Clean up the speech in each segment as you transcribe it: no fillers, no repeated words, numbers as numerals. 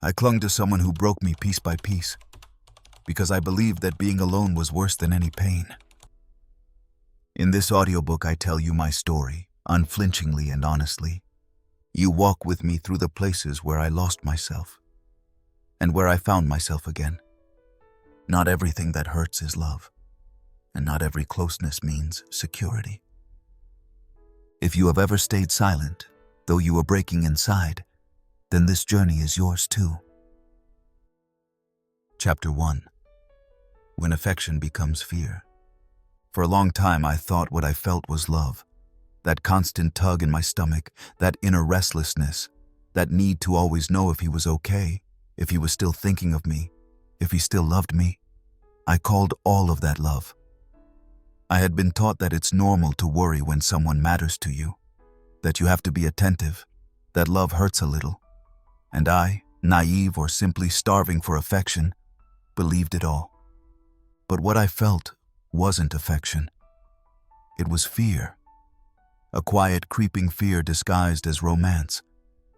I clung to someone who broke me piece by piece, because I believed that being alone was worse than any pain. In this audiobook, I tell you my story, unflinchingly and honestly. You walk with me through the places where I lost myself, and where I found myself again. Not everything that hurts is love, and not every closeness means security. If you have ever stayed silent, though you were breaking inside, then this journey is yours too. Chapter 1. When affection becomes fear. For a long time I thought what I felt was love. That constant tug in my stomach, that inner restlessness, that need to always know if he was okay, if he was still thinking of me, if he still loved me. I called all of that love. I had been taught that it's normal to worry when someone matters to you, that you have to be attentive, that love hurts a little. And I, naive or simply starving for affection, believed it all. But what I felt wasn't affection. It was fear. A quiet, creeping fear disguised as romance,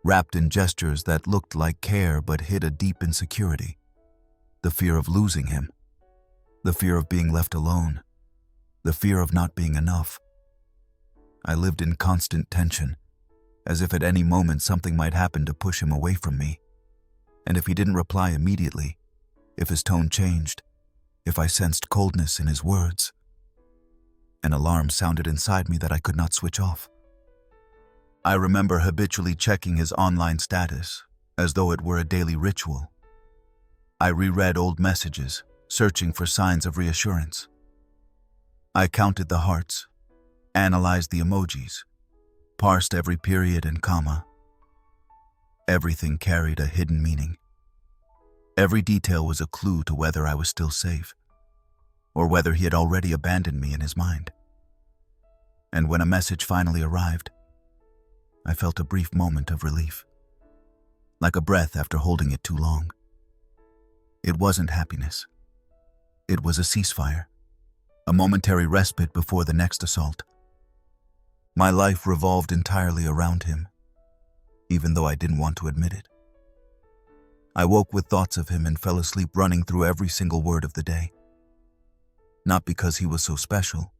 wrapped in gestures that looked like care but hid a deep insecurity. The fear of losing him. The fear of being left alone. The fear of not being enough. I lived in constant tension, as if at any moment something might happen to push him away from me. And if he didn't reply immediately, if his tone changed, if I sensed coldness in his words, an alarm sounded inside me that I could not switch off. I remember habitually checking his online status, as though it were a daily ritual. I reread old messages, searching for signs of reassurance. I counted the hearts, analyzed the emojis, parsed every period and comma. Everything carried a hidden meaning. Every detail was a clue to whether I was still safe, or whether he had already abandoned me in his mind. And when a message finally arrived, I felt a brief moment of relief, like a breath after holding it too long. It wasn't happiness. It was a ceasefire, a momentary respite before the next assault. My life revolved entirely around him, even though I didn't want to admit it. I woke with thoughts of him and fell asleep running through every single word of the day. Not because he was so special,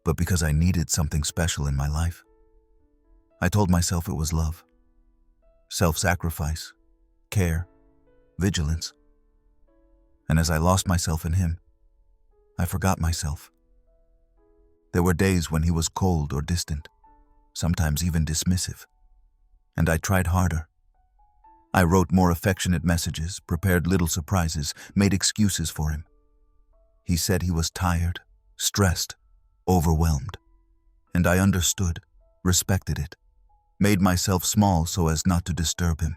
but because I needed something special in my life. I told myself it was love, self-sacrifice, care, vigilance. And as I lost myself in him, I forgot myself. There were days when he was cold or distant, sometimes even dismissive, and I tried harder. I wrote more affectionate messages, prepared little surprises, made excuses for him. He said he was tired, stressed, overwhelmed, and I understood, respected it, made myself small so as not to disturb him.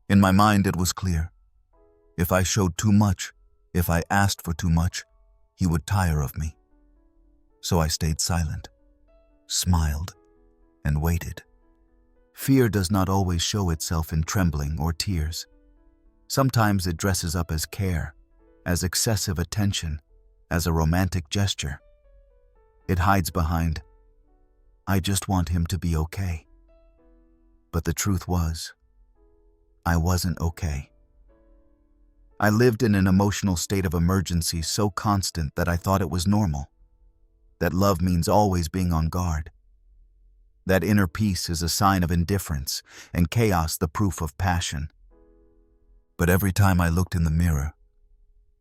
In my mind, it was clear. If I showed too much, if I asked for too much, he would tire of me. So I stayed silent, smiled, and waited. Fear does not always show itself in trembling or tears. Sometimes it dresses up as care, as excessive attention, as a romantic gesture. It hides behind, "I just want him to be okay." But the truth was, I wasn't okay. I lived in an emotional state of emergency so constant that I thought it was normal, that love means always being on guard, that inner peace is a sign of indifference and chaos the proof of passion. But every time I looked in the mirror,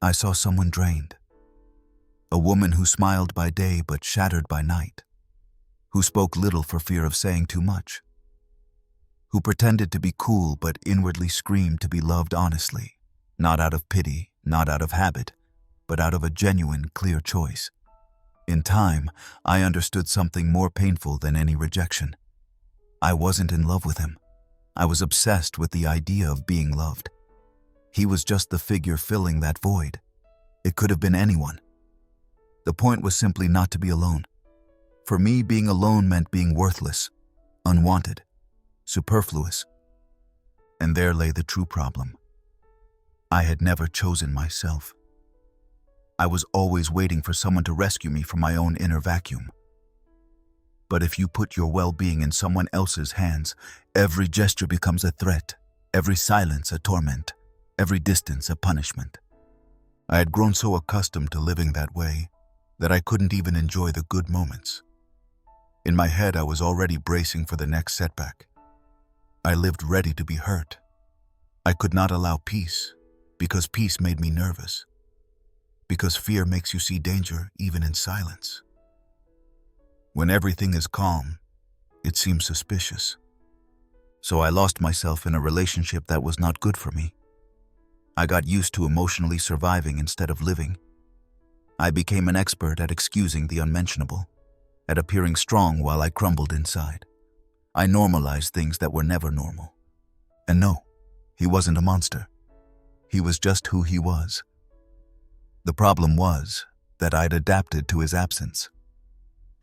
I saw someone drained. A woman who smiled by day but shattered by night, who spoke little for fear of saying too much, who pretended to be cool but inwardly screamed to be loved honestly, not out of pity, not out of habit, but out of a genuine, clear choice. In time, I understood something more painful than any rejection. I wasn't in love with him. I was obsessed with the idea of being loved. He was just the figure filling that void. It could have been anyone. The point was simply not to be alone. For me, being alone meant being worthless, unwanted, superfluous. And there lay the true problem. I had never chosen myself. I was always waiting for someone to rescue me from my own inner vacuum. But if you put your well-being in someone else's hands, every gesture becomes a threat, every silence a torment, every distance a punishment. I had grown so accustomed to living that way that I couldn't even enjoy the good moments. In my head, I was already bracing for the next setback. I lived ready to be hurt. I could not allow peace, because peace made me nervous. Because fear makes you see danger even in silence. When everything is calm, it seems suspicious. So I lost myself in a relationship that was not good for me. I got used to emotionally surviving instead of living. I became an expert at excusing the unmentionable, at appearing strong while I crumbled inside. I normalized things that were never normal. And no, he wasn't a monster. He was just who he was. The problem was that I'd adapted to his absence.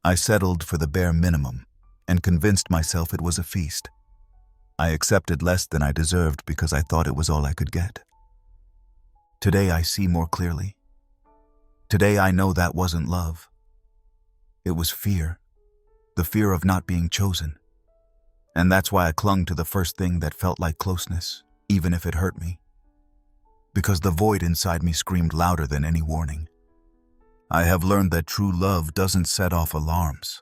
I settled for the bare minimum and convinced myself it was a feast. I accepted less than I deserved because I thought it was all I could get. Today I see more clearly. Today I know that wasn't love. It was fear, the fear of not being chosen. And that's why I clung to the first thing that felt like closeness, even if it hurt me. Because the void inside me screamed louder than any warning. I have learned that true love doesn't set off alarms,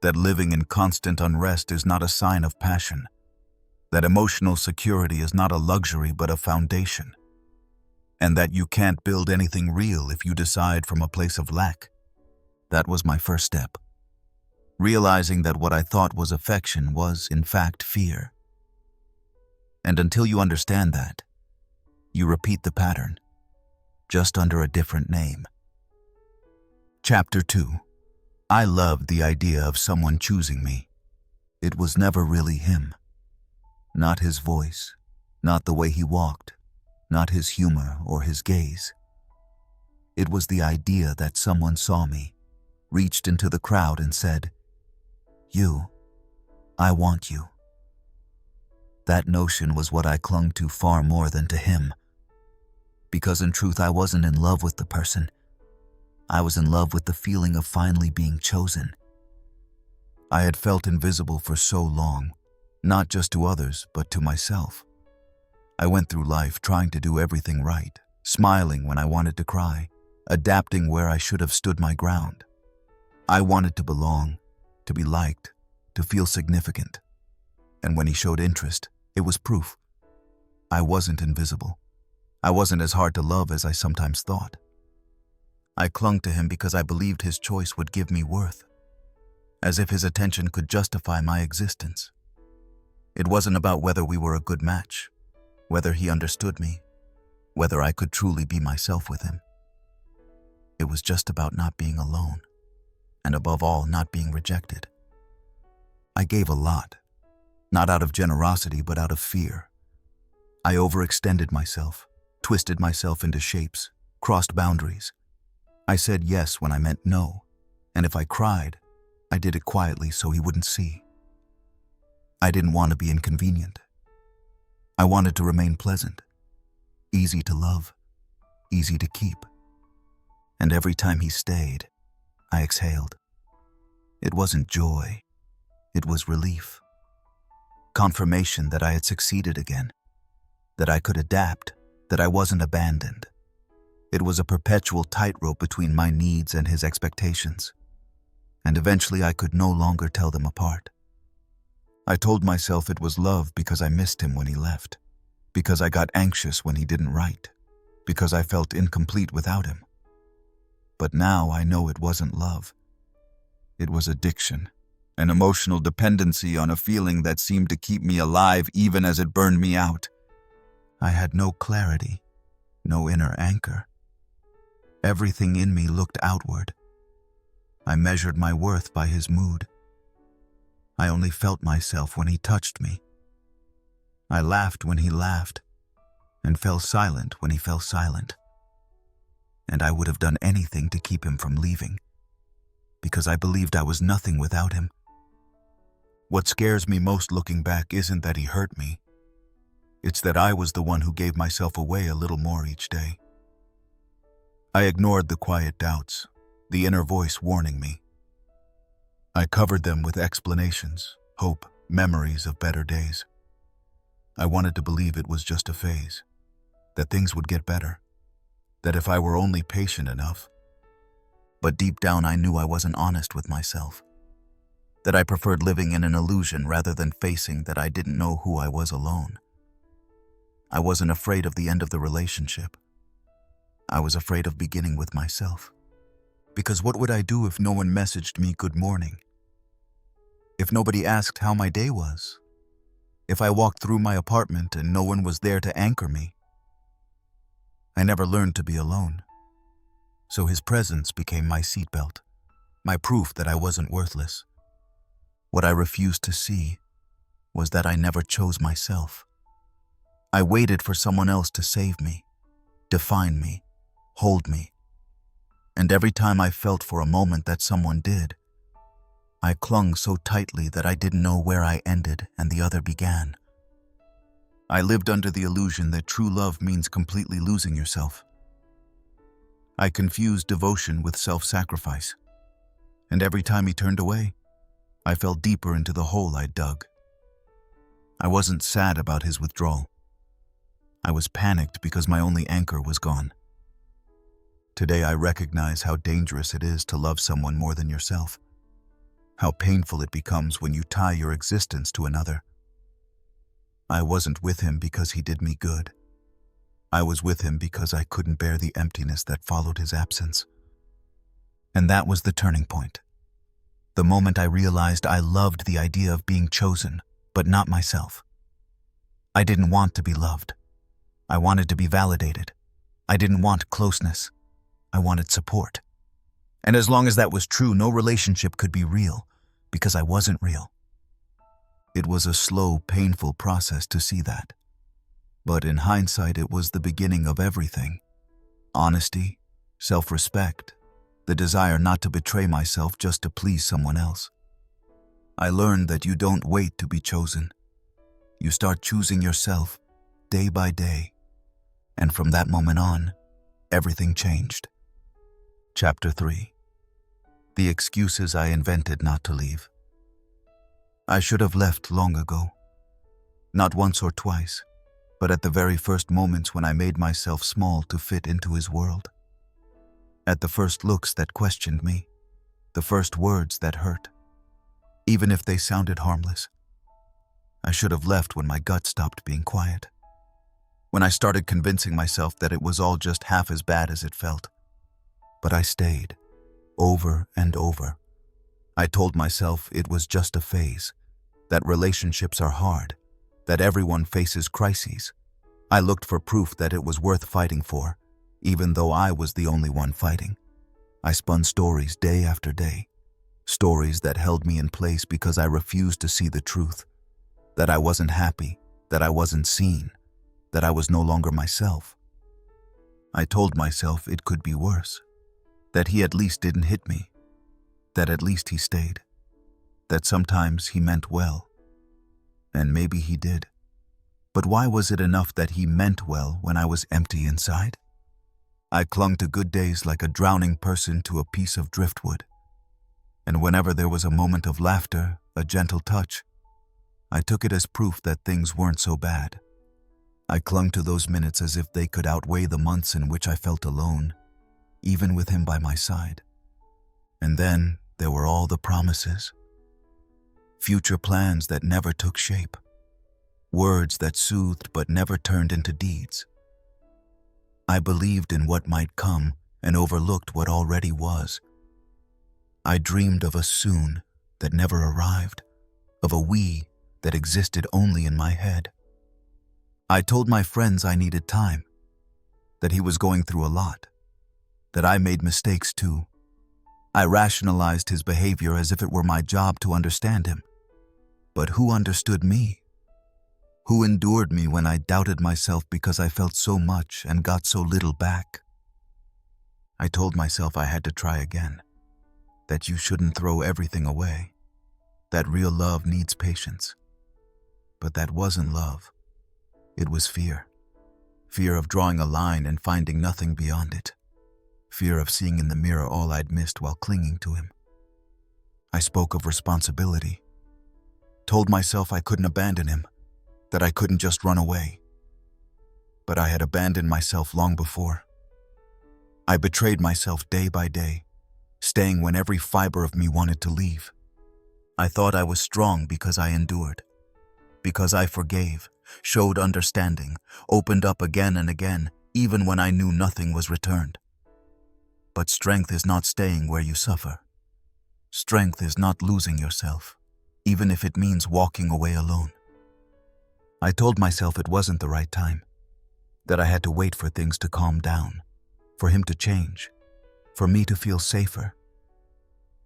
that living in constant unrest is not a sign of passion, that emotional security is not a luxury but a foundation, and that you can't build anything real if you decide from a place of lack. That was my first step. Realizing that what I thought was affection was, in fact, fear. And until you understand that, you repeat the pattern, just under a different name. Chapter 2. I loved the idea of someone choosing me. It was never really him. Not his voice, not the way he walked, not his humor or his gaze. It was the idea that someone saw me, reached into the crowd and said, "You, I want you." That notion was what I clung to far more than to him. Because in truth, I wasn't in love with the person. I was in love with the feeling of finally being chosen. I had felt invisible for so long, not just to others, but to myself. I went through life trying to do everything right, smiling when I wanted to cry, adapting where I should have stood my ground. I wanted to belong, to be liked, to feel significant. And when he showed interest, it was proof. I wasn't invisible. I wasn't as hard to love as I sometimes thought. I clung to him because I believed his choice would give me worth, as if his attention could justify my existence. It wasn't about whether we were a good match, whether he understood me, whether I could truly be myself with him. It was just about not being alone, and above all, not being rejected. I gave a lot, not out of generosity, but out of fear. I overextended myself, twisted myself into shapes, crossed boundaries. I said yes when I meant no, and if I cried, I did it quietly so he wouldn't see. I didn't want to be inconvenient. I wanted to remain pleasant, easy to love, easy to keep. And every time he stayed, I exhaled. It wasn't joy, it was relief. Confirmation that I had succeeded again, that I could adapt, that I wasn't abandoned. It was a perpetual tightrope between my needs and his expectations, and eventually I could no longer tell them apart. I told myself it was love because I missed him when he left, because I got anxious when he didn't write, because I felt incomplete without him. But now I know it wasn't love. It was addiction, an emotional dependency on a feeling that seemed to keep me alive even as it burned me out. I had no clarity, no inner anchor. Everything in me looked outward. I measured my worth by his mood. I only felt myself when he touched me. I laughed when he laughed, and fell silent when he fell silent. And I would have done anything to keep him from leaving, because I believed I was nothing without him. What scares me most looking back isn't that he hurt me. It's that I was the one who gave myself away a little more each day. I ignored the quiet doubts, the inner voice warning me. I covered them with explanations, hope, memories of better days. I wanted to believe it was just a phase, that things would get better, that if I were only patient enough. But deep down I knew I wasn't honest with myself, that I preferred living in an illusion rather than facing that I didn't know who I was alone. I wasn't afraid of the end of the relationship. I was afraid of beginning with myself. Because what would I do if no one messaged me good morning? If nobody asked how my day was? If I walked through my apartment and no one was there to anchor me? I never learned to be alone. So his presence became my seatbelt, my proof that I wasn't worthless. What I refused to see was that I never chose myself. I waited for someone else to save me, define me, hold me. And every time I felt for a moment that someone did, I clung so tightly that I didn't know where I ended and the other began. I lived under the illusion that true love means completely losing yourself. I confused devotion with self-sacrifice, and every time he turned away, I fell deeper into the hole I'd dug. I wasn't sad about his withdrawal. I was panicked because my only anchor was gone. Today I recognize how dangerous it is to love someone more than yourself, how painful it becomes when you tie your existence to another. I wasn't with him because he did me good. I was with him because I couldn't bear the emptiness that followed his absence. And that was the turning point. The moment I realized I loved the idea of being chosen, but not myself. I didn't want to be loved. I wanted to be validated. I didn't want closeness. I wanted support. And as long as that was true, no relationship could be real, because I wasn't real. It was a slow, painful process to see that. But in hindsight, it was the beginning of everything. Honesty, self-respect, the desire not to betray myself just to please someone else. I learned that you don't wait to be chosen. You start choosing yourself day by day. And from that moment on, everything changed. Chapter 3. The excuses I invented not to leave. I should have left long ago. Not once or twice, but at the very first moments when I made myself small to fit into his world. At the first looks that questioned me, the first words that hurt, even if they sounded harmless. I should have left when my gut stopped being quiet. When I started convincing myself that it was all just half as bad as it felt. But I stayed, over and over. I told myself it was just a phase, that relationships are hard, that everyone faces crises. I looked for proof that it was worth fighting for, even though I was the only one fighting. I spun stories day after day, stories that held me in place because I refused to see the truth, that I wasn't happy, that I wasn't seen, that I was no longer myself. I told myself it could be worse, that he at least didn't hit me, that at least he stayed, that sometimes he meant well. And maybe he did. But why was it enough that he meant well when I was empty inside? I clung to good days like a drowning person to a piece of driftwood. And whenever there was a moment of laughter, a gentle touch, I took it as proof that things weren't so bad. I clung to those minutes as if they could outweigh the months in which I felt alone, even with him by my side. And then there were all the promises. Future plans that never took shape. Words that soothed but never turned into deeds. I believed in what might come and overlooked what already was. I dreamed of a soon that never arrived, of a we that existed only in my head. I told my friends I needed time, that he was going through a lot, that I made mistakes too. I rationalized his behavior as if it were my job to understand him. But who understood me? Who endured me when I doubted myself because I felt so much and got so little back? I told myself I had to try again, that you shouldn't throw everything away, that real love needs patience. But that wasn't love. It was fear. Fear of drawing a line and finding nothing beyond it. Fear of seeing in the mirror all I'd missed while clinging to him. I spoke of responsibility. Told myself I couldn't abandon him, that I couldn't just run away. But I had abandoned myself long before. I betrayed myself day by day, staying when every fiber of me wanted to leave. I thought I was strong because I endured, because I forgave, showed understanding, opened up again and again, even when I knew nothing was returned. But strength is not staying where you suffer. Strength is not losing yourself, even if it means walking away alone. I told myself it wasn't the right time, that I had to wait for things to calm down, for him to change, for me to feel safer.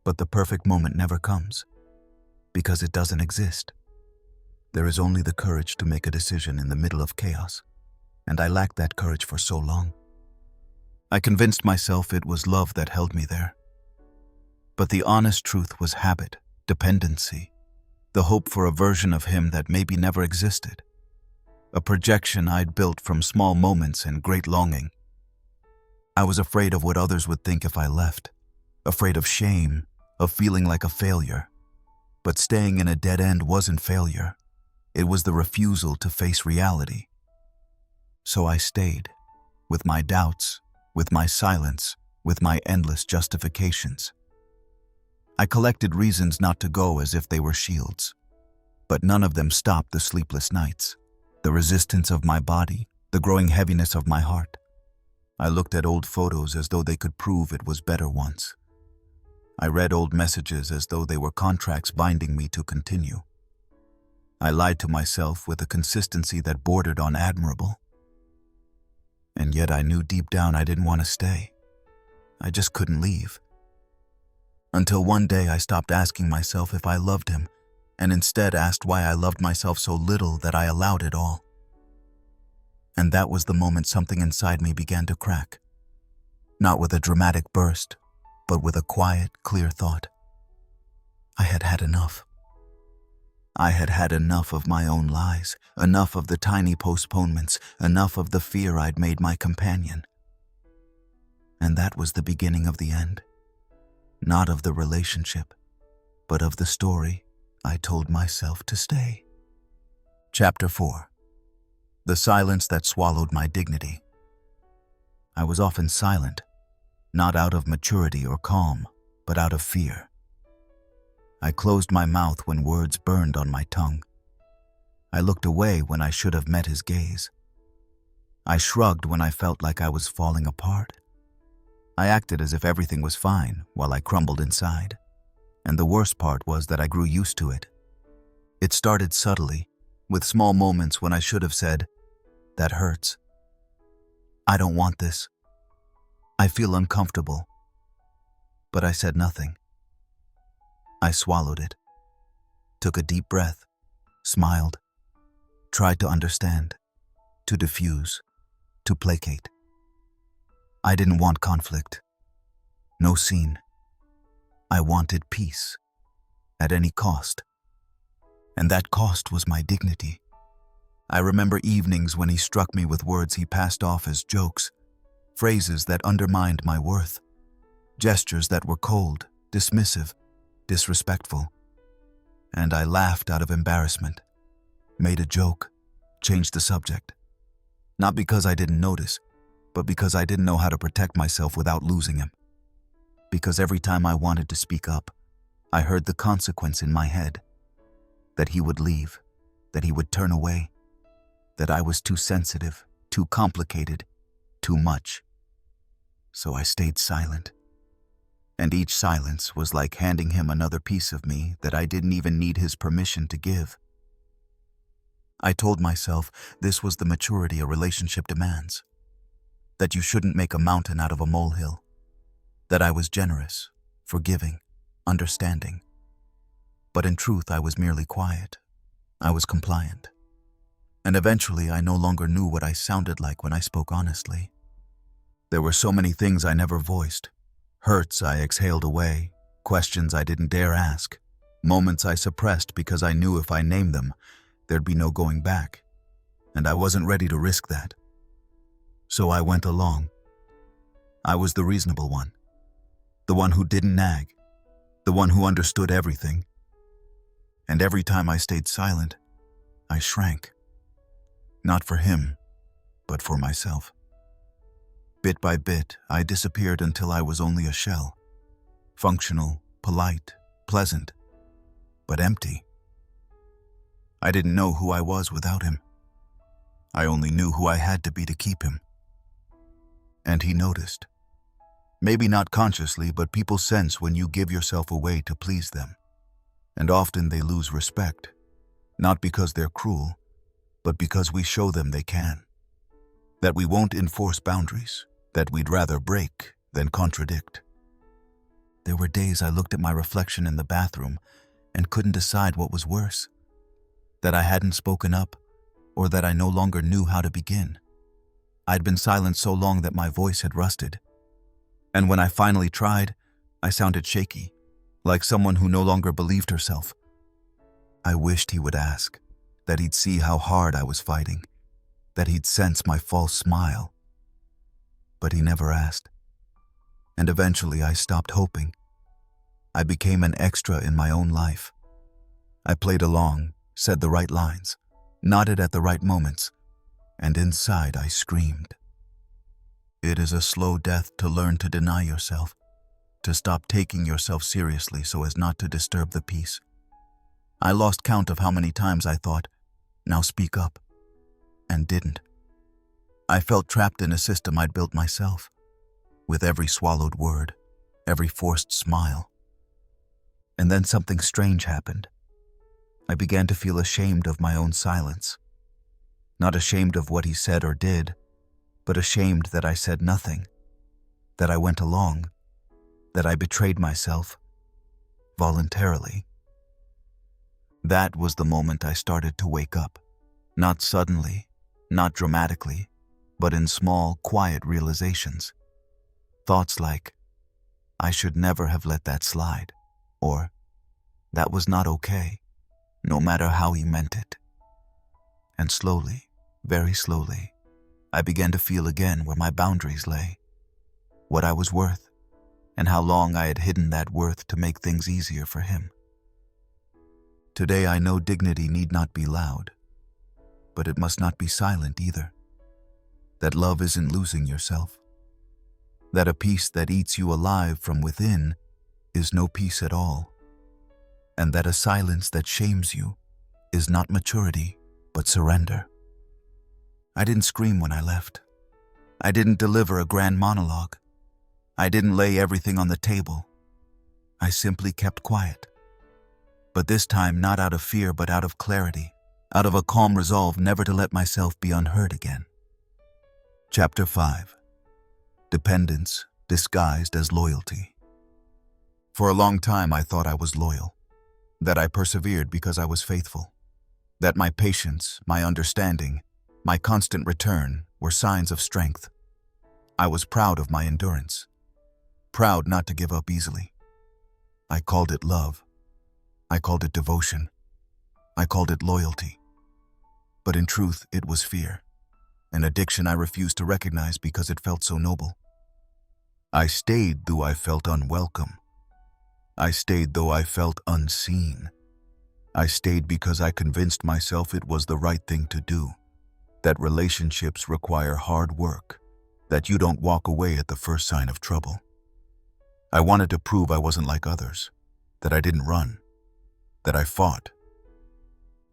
But the perfect moment never comes, because it doesn't exist. There is only the courage to make a decision in the middle of chaos, and I lacked that courage for so long. I convinced myself it was love that held me there. But the honest truth was habit, dependency, the hope for a version of him that maybe never existed, a projection I'd built from small moments and great longing. I was afraid of what others would think if I left, afraid of shame, of feeling like a failure. But staying in a dead end wasn't failure. It was the refusal to face reality. So I stayed, with my doubts, with my silence, with my endless justifications. I collected reasons not to go as if they were shields, but none of them stopped the sleepless nights, the resistance of my body, the growing heaviness of my heart. I looked at old photos as though they could prove it was better once. I read old messages as though they were contracts binding me to continue. I lied to myself with a consistency that bordered on admirable. And yet I knew deep down I didn't want to stay. I just couldn't leave. Until one day I stopped asking myself if I loved him, and instead asked why I loved myself so little that I allowed it all. And that was the moment something inside me began to crack. Not with a dramatic burst, but with a quiet, clear thought. I had had enough. I had had enough of my own lies, enough of the tiny postponements, enough of the fear I'd made my companion. And that was the beginning of the end. Not of the relationship, but of the story I told myself to stay. Chapter 4. The silence that swallowed my dignity. I was often silent, not out of maturity or calm, but out of fear. I closed my mouth when words burned on my tongue. I looked away when I should have met his gaze. I shrugged when I felt like I was falling apart. I acted as if everything was fine while I crumbled inside. And the worst part was that I grew used to it. It started subtly, with small moments when I should have said, "That hurts. I don't want this. I feel uncomfortable." But I said nothing. I swallowed it, took a deep breath, smiled, tried to understand, to diffuse, to placate. I didn't want conflict. No scene. I wanted peace, at any cost. And that cost was my dignity. I remember evenings when he struck me with words he passed off as jokes, phrases that undermined my worth, gestures that were cold, dismissive, disrespectful. And I laughed out of embarrassment, made a joke, changed the subject. Not because I didn't notice, but because I didn't know how to protect myself without losing him. Because every time I wanted to speak up, I heard the consequence in my head. That he would leave, that he would turn away, that I was too sensitive, too complicated, too much. So I stayed silent. And each silence was like handing him another piece of me that I didn't even need his permission to give. I told myself this was the maturity a relationship demands. That you shouldn't make a mountain out of a molehill. That I was generous, forgiving, understanding. But in truth, I was merely quiet. I was compliant. And eventually, I no longer knew what I sounded like when I spoke honestly. There were so many things I never voiced. Hurts I exhaled away, questions I didn't dare ask, moments I suppressed because I knew if I named them, there'd be no going back. And I wasn't ready to risk that. So I went along. I was the reasonable one. The one who didn't nag. The one who understood everything. And every time I stayed silent, I shrank. Not for him, but for myself. Bit by bit, I disappeared until I was only a shell. Functional, polite, pleasant, but empty. I didn't know who I was without him. I only knew who I had to be to keep him. And he noticed. Maybe not consciously, but people sense when you give yourself away to please them. And often they lose respect, not because they're cruel, but because we show them they can. That we won't enforce boundaries, that we'd rather break than contradict. There were days I looked at my reflection in the bathroom and couldn't decide what was worse. That I hadn't spoken up, or that I no longer knew how to begin. I'd been silent so long that my voice had rusted. And when I finally tried, I sounded shaky, like someone who no longer believed herself. I wished he would ask, that he'd see how hard I was fighting, that he'd sense my false smile. But he never asked. And eventually I stopped hoping. I became an extra in my own life. I played along, said the right lines, nodded at the right moments, and inside I screamed. It is a slow death to learn to deny yourself, to stop taking yourself seriously so as not to disturb the peace. I lost count of how many times I thought, now speak up, and didn't. I felt trapped in a system I'd built myself, with every swallowed word, every forced smile. And then something strange happened. I began to feel ashamed of my own silence. Not ashamed of what he said or did, but ashamed that I said nothing, that I went along, that I betrayed myself, voluntarily. That was the moment I started to wake up, not suddenly, not dramatically, but in small, quiet realizations. Thoughts like, I should never have let that slide, or that was not okay, no matter how he meant it. And slowly, very slowly, I began to feel again where my boundaries lay, what I was worth, and how long I had hidden that worth to make things easier for him. Today I know dignity need not be loud, but it must not be silent either. That love isn't losing yourself. That a peace that eats you alive from within is no peace at all. And that a silence that shames you is not maturity, but surrender. I didn't scream when I left. I didn't deliver a grand monologue. I didn't lay everything on the table. I simply kept quiet. But this time not out of fear, but out of clarity, out of a calm resolve never to let myself be unheard again. Chapter 5. Dependence disguised as loyalty. For a long time I thought I was loyal, that I persevered because I was faithful, that my patience, my understanding, my constant return were signs of strength. I was proud of my endurance, proud not to give up easily. I called it love. I called it devotion. I called it loyalty. But in truth, it was fear, an addiction I refused to recognize because it felt so noble. I stayed though I felt unwelcome. I stayed though I felt unseen. I stayed because I convinced myself it was the right thing to do, that relationships require hard work, that you don't walk away at the first sign of trouble. I wanted to prove I wasn't like others, that I didn't run, that I fought.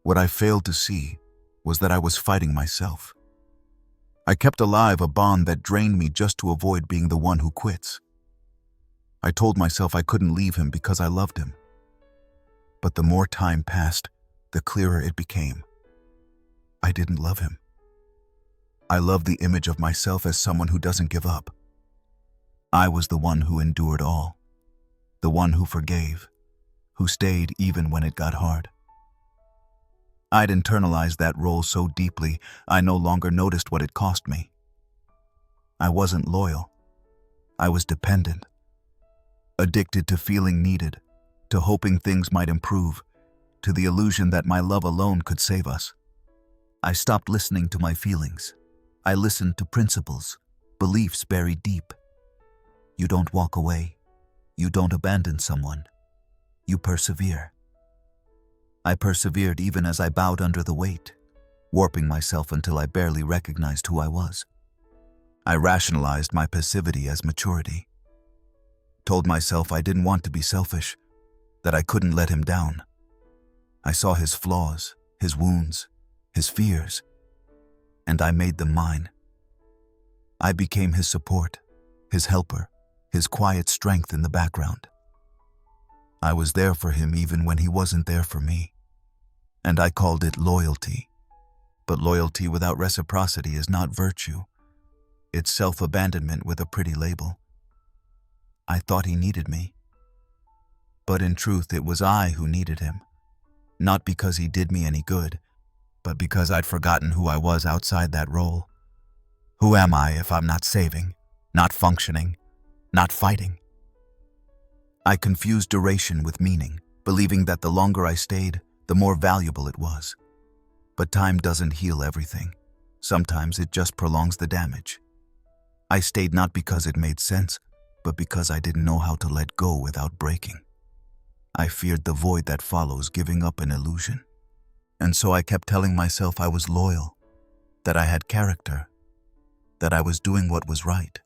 What I failed to see was that I was fighting myself. I kept alive a bond that drained me just to avoid being the one who quits. I told myself I couldn't leave him because I loved him. But the more time passed, the clearer it became. I didn't love him. I loved the image of myself as someone who doesn't give up. I was the one who endured all, the one who forgave, who stayed even when it got hard. I'd internalized that role so deeply, I no longer noticed what it cost me. I wasn't loyal. I was dependent. Addicted to feeling needed, to hoping things might improve, to the illusion that my love alone could save us. I stopped listening to my feelings. I listened to principles, beliefs buried deep. You don't walk away. You don't abandon someone. You persevere. I persevered even as I bowed under the weight. warping myself until I barely recognized who I was. I rationalized my passivity as maturity, told myself I didn't want to be selfish, that I couldn't let him down. I saw his flaws, his wounds, his fears, and I made them mine. I became his support, his helper, his quiet strength in the background. I was there for him even when he wasn't there for me, and I called it loyalty. But loyalty without reciprocity is not virtue. It's self-abandonment with a pretty label. I thought he needed me, but in truth it was I who needed him, not because he did me any good, but because I'd forgotten who I was outside that role. Who am I if I'm not saving, not functioning, not fighting? I confused duration with meaning, believing that the longer I stayed, the more valuable it was. But time doesn't heal everything. Sometimes it just prolongs the damage. I stayed not because it made sense, but because I didn't know how to let go without breaking. I feared the void that follows giving up an illusion. And so I kept telling myself I was loyal, that I had character, that I was doing what was right.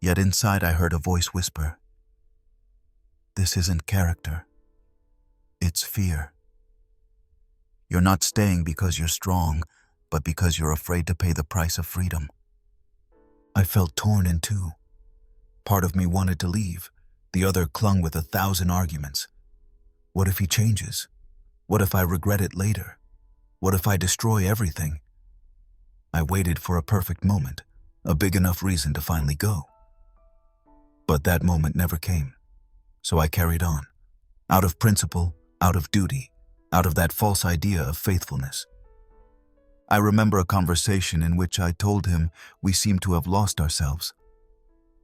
Yet inside I heard a voice whisper, "This isn't character. It's fear. You're not staying because you're strong, but because you're afraid to pay the price of freedom." I felt torn in two. Part of me wanted to leave. The other clung with 1,000 arguments. What if he changes? What if I regret it later? What if I destroy everything? I waited for a perfect moment, a big enough reason to finally go. But that moment never came, so I carried on, out of principle, out of duty, out of that false idea of faithfulness. I remember a conversation in which I told him we seemed to have lost ourselves.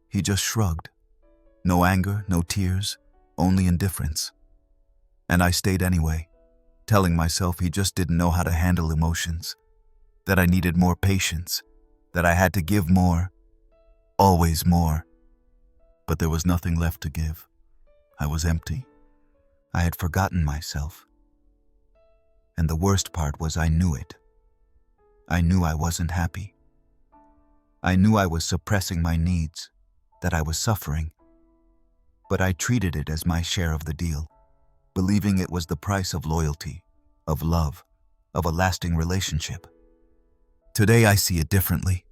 He just shrugged. No anger, no tears, only indifference. And I stayed anyway, telling myself he just didn't know how to handle emotions, that I needed more patience, that I had to give more, always more. But there was nothing left to give. I was empty. I had forgotten myself. And the worst part was I knew it. I knew I wasn't happy. I knew I was suppressing my needs, that I was suffering. But I treated it as my share of the deal, believing it was the price of loyalty, of love, of a lasting relationship. Today I see it differently.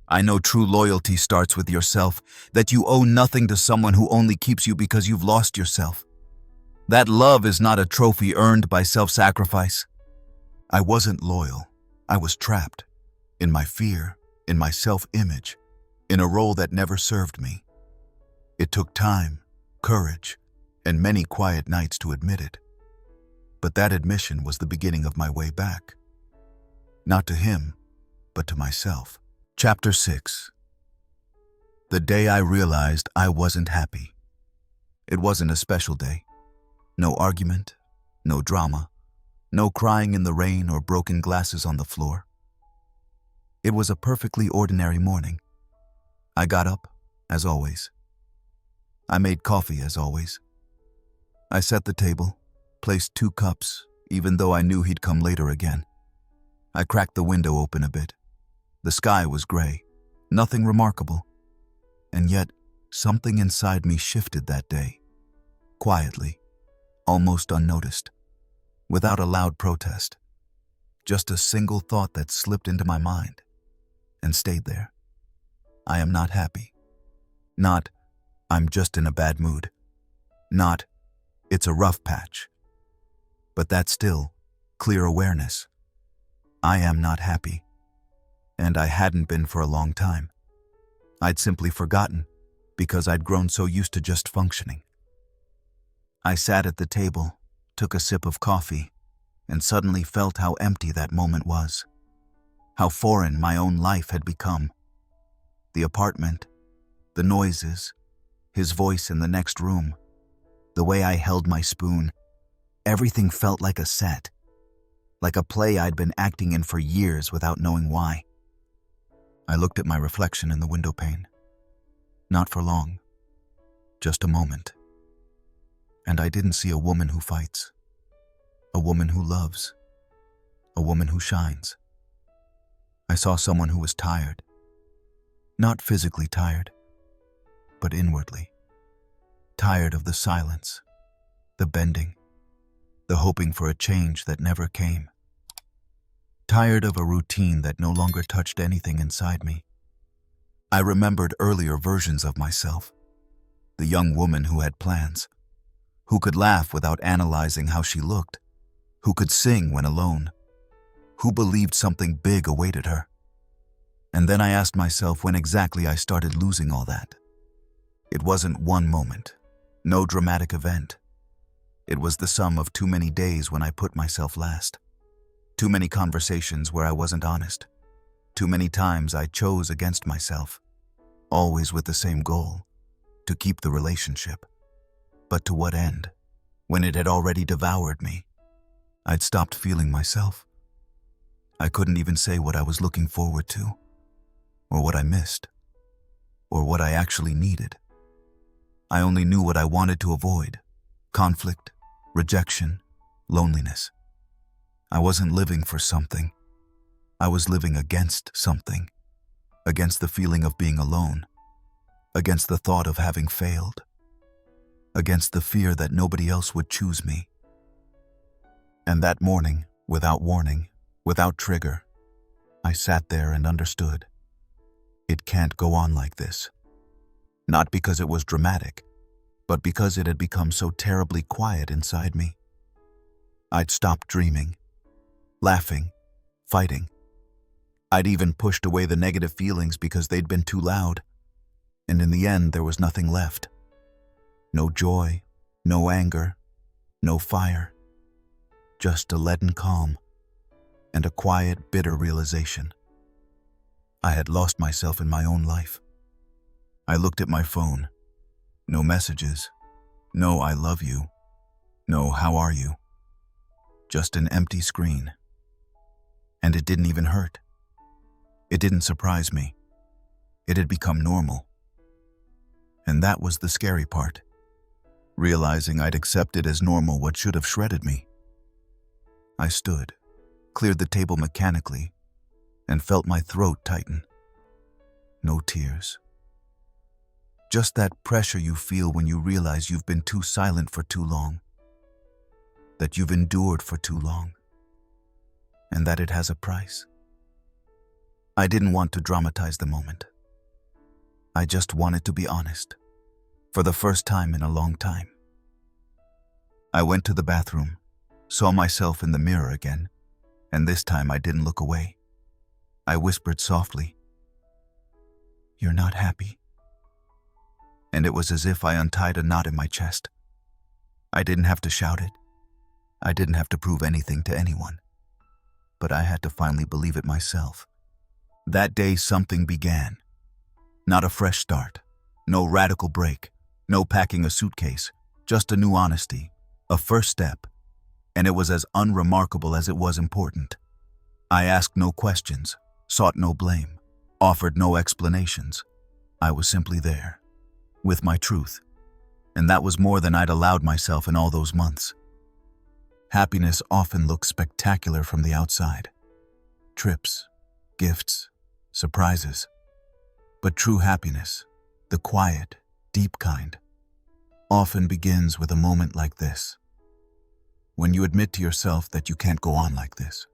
I know true loyalty starts with yourself, that you owe nothing to someone who only keeps you because you've lost yourself. That love is not a trophy earned by self-sacrifice. I wasn't loyal. I was trapped, in my fear, in my self-image, in a role that never served me. It took time, courage, and many quiet nights to admit it. But that admission was the beginning of my way back. Not to him, but to myself. Chapter 6. The day I realized I wasn't happy. It wasn't a special day. No argument, no drama, no crying in the rain or broken glasses on the floor. It was a perfectly ordinary morning. I got up, as always. I made coffee, as always. I set the table, placed 2 cups, even though I knew he'd come later again. I cracked the window open a bit. The sky was gray, nothing remarkable. And yet, something inside me shifted that day, quietly, almost unnoticed, without a loud protest. Just a single thought that slipped into my mind and stayed there. I am not happy. Not, I'm just in a bad mood. Not, it's a rough patch. But that still, clear awareness. I am not happy. And I hadn't been for a long time. I'd simply forgotten, because I'd grown so used to just functioning. I sat at the table, took a sip of coffee, and suddenly felt how empty that moment was. How foreign my own life had become. The apartment, the noises, his voice in the next room, the way I held my spoon, everything felt like a set, like a play I'd been acting in for years without knowing why. I looked at my reflection in the window pane. Not for long, just a moment. And I didn't see a woman who fights, a woman who loves. a woman who shines. I saw someone who was tired. Not physically tired, but inwardly. Tired of the silence, the bending, the hoping for a change that never came. Tired of a routine that no longer touched anything inside me. I remembered earlier versions of myself. The young woman who had plans, who could laugh without analyzing how she looked, who could sing when alone, who believed something big awaited her. And then I asked myself when exactly I started losing all that. It wasn't one moment, no dramatic event. It was the sum of too many days when I put myself last. Too many conversations where I wasn't honest. Too many times I chose against myself, always with the same goal, to keep the relationship. But to what end, when it had already devoured me? I'd stopped feeling myself. I couldn't even say what I was looking forward to, or what I missed, or what I actually needed. I only knew what I wanted to avoid: conflict, rejection, loneliness. I wasn't living for something. I was living against something, against the feeling of being alone, against the thought of having failed, against the fear that nobody else would choose me. And that morning, without warning, without trigger, I sat there and understood. It can't go on like this. Not because it was dramatic, but because it had become so terribly quiet inside me. I'd stopped dreaming, laughing, fighting. I'd even pushed away the negative feelings because they'd been too loud. And in the end, there was nothing left. No joy, no anger, no fire. Just a leaden calm and a quiet, bitter realization. I had lost myself in my own life. I looked at my phone. No messages. No "I love you." No "how are you?" Just an empty screen. And it didn't even hurt. It didn't surprise me. It had become normal. And that was the scary part. Realizing I'd accepted as normal what should have shredded me. I stood, cleared the table mechanically, and felt my throat tighten. No tears. Just that pressure you feel when you realize you've been too silent for too long, that you've endured for too long, and that it has a price. I didn't want to dramatize the moment. I just wanted to be honest, for the first time in a long time. I went to the bathroom, saw myself in the mirror again, and this time I didn't look away. I whispered softly, "You're not happy." And it was as if I untied a knot in my chest. I didn't have to shout it. I didn't have to prove anything to anyone. But I had to finally believe it myself. That day something began. Not a fresh start, no radical break, no packing a suitcase, just a new honesty, a first step, and it was as unremarkable as it was important. I asked no questions, sought no blame, offered no explanations. I was simply there, with my truth, and that was more than I'd allowed myself in all those months. Happiness often looks spectacular from the outside. Trips, gifts, surprises. But true happiness, the quiet, deep kind, often begins with a moment like this. When you admit to yourself that you can't go on like this.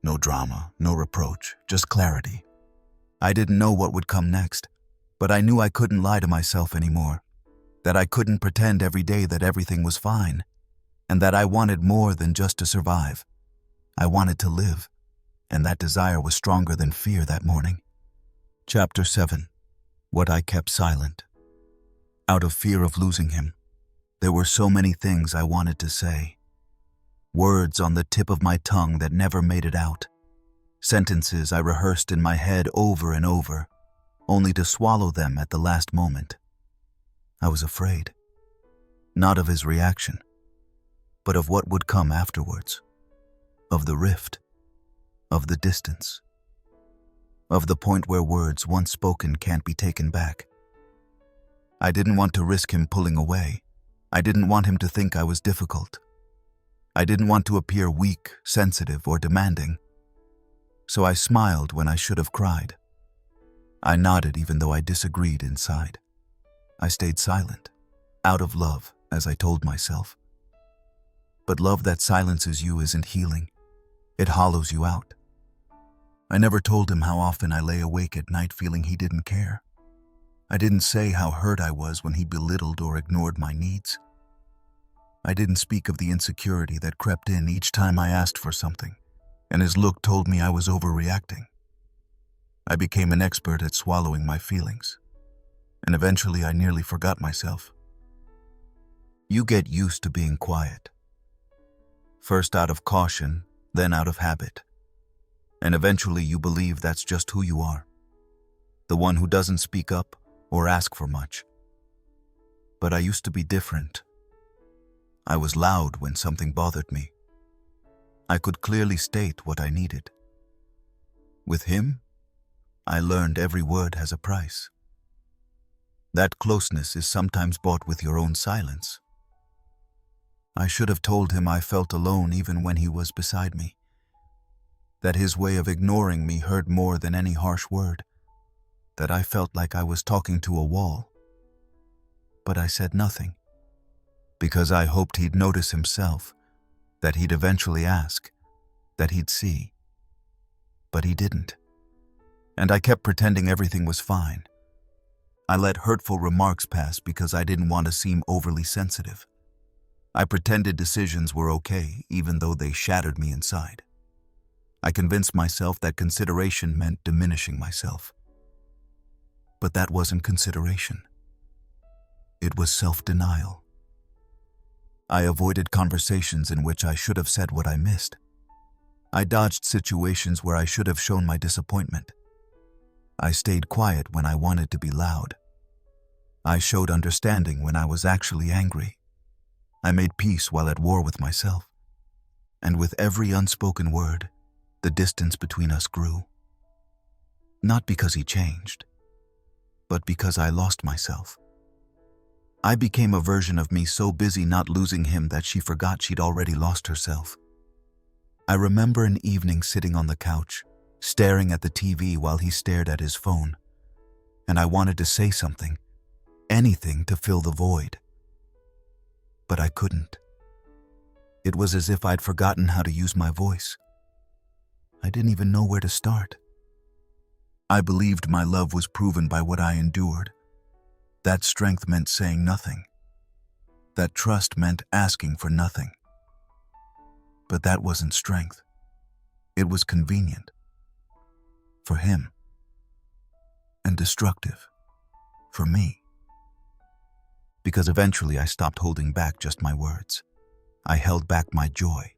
No drama, no reproach, just clarity. I didn't know what would come next, but I knew I couldn't lie to myself anymore, that I couldn't pretend every day that everything was fine, and that I wanted more than just to survive. I wanted to live, and that desire was stronger than fear that morning. Chapter 7. What I kept silent. Out of fear of losing him, there were so many things I wanted to say. Words on the tip of my tongue that never made it out. Sentences I rehearsed in my head over and over, only to swallow them at the last moment. I was afraid, not of his reaction, but of what would come afterwards, of the rift, of the distance, of the point where words once spoken can't be taken back. I didn't want to risk him pulling away. I didn't want him to think I was difficult. I didn't want to appear weak, sensitive, or demanding, so I smiled when I should have cried. I nodded even though I disagreed inside. I stayed silent, out of love, as I told myself. But love that silences you isn't healing. It hollows you out. I never told him how often I lay awake at night feeling he didn't care. I didn't say how hurt I was when he belittled or ignored my needs. I didn't speak of the insecurity that crept in each time I asked for something, and his look told me I was overreacting. I became an expert at swallowing my feelings, and eventually I nearly forgot myself. You get used to being quiet. First out of caution, then out of habit. And eventually you believe that's just who you are. The one who doesn't speak up or ask for much. But I used to be different. I was loud when something bothered me. I could clearly state what I needed. With him, I learned every word has a price. That closeness is sometimes bought with your own silence. I should have told him I felt alone even when he was beside me. That his way of ignoring me hurt more than any harsh word. That I felt like I was talking to a wall. But I said nothing, because I hoped he'd notice himself, that he'd eventually ask, that he'd see. But he didn't. And I kept pretending everything was fine. I let hurtful remarks pass because I didn't want to seem overly sensitive. I pretended decisions were okay, even though they shattered me inside. I convinced myself that consideration meant diminishing myself. But that wasn't consideration. It was self-denial. I avoided conversations in which I should have said what I missed. I dodged situations where I should have shown my disappointment. I stayed quiet when I wanted to be loud. I showed understanding when I was actually angry. I made peace while at war with myself. And with every unspoken word, the distance between us grew. Not because he changed, but because I lost myself. I became a version of me so busy not losing him that she forgot she'd already lost herself. I remember an evening sitting on the couch, staring at the TV while he stared at his phone, and I wanted to say something, anything to fill the void. But I couldn't. It was as if I'd forgotten how to use my voice. I didn't even know where to start. I believed my love was proven by what I endured. That strength meant saying nothing. That trust meant asking for nothing. But that wasn't strength. It was convenient. For him. And destructive. For me. Because eventually I stopped holding back just my words. I held back my joy,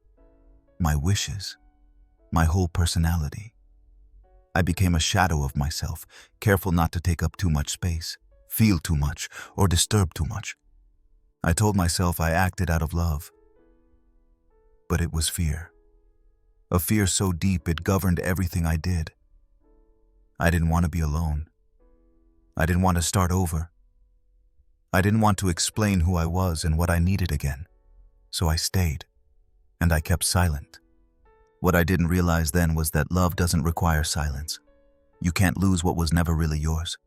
my wishes, my whole personality. I became a shadow of myself, careful not to take up too much space, feel too much, or disturb too much. I told myself I acted out of love. But it was fear. A fear so deep it governed everything I did. I didn't want to be alone. I didn't want to start over. I didn't want to explain who I was and what I needed again. So I stayed, and I kept silent. What I didn't realize then was that love doesn't require silence. You can't lose what was never really yours.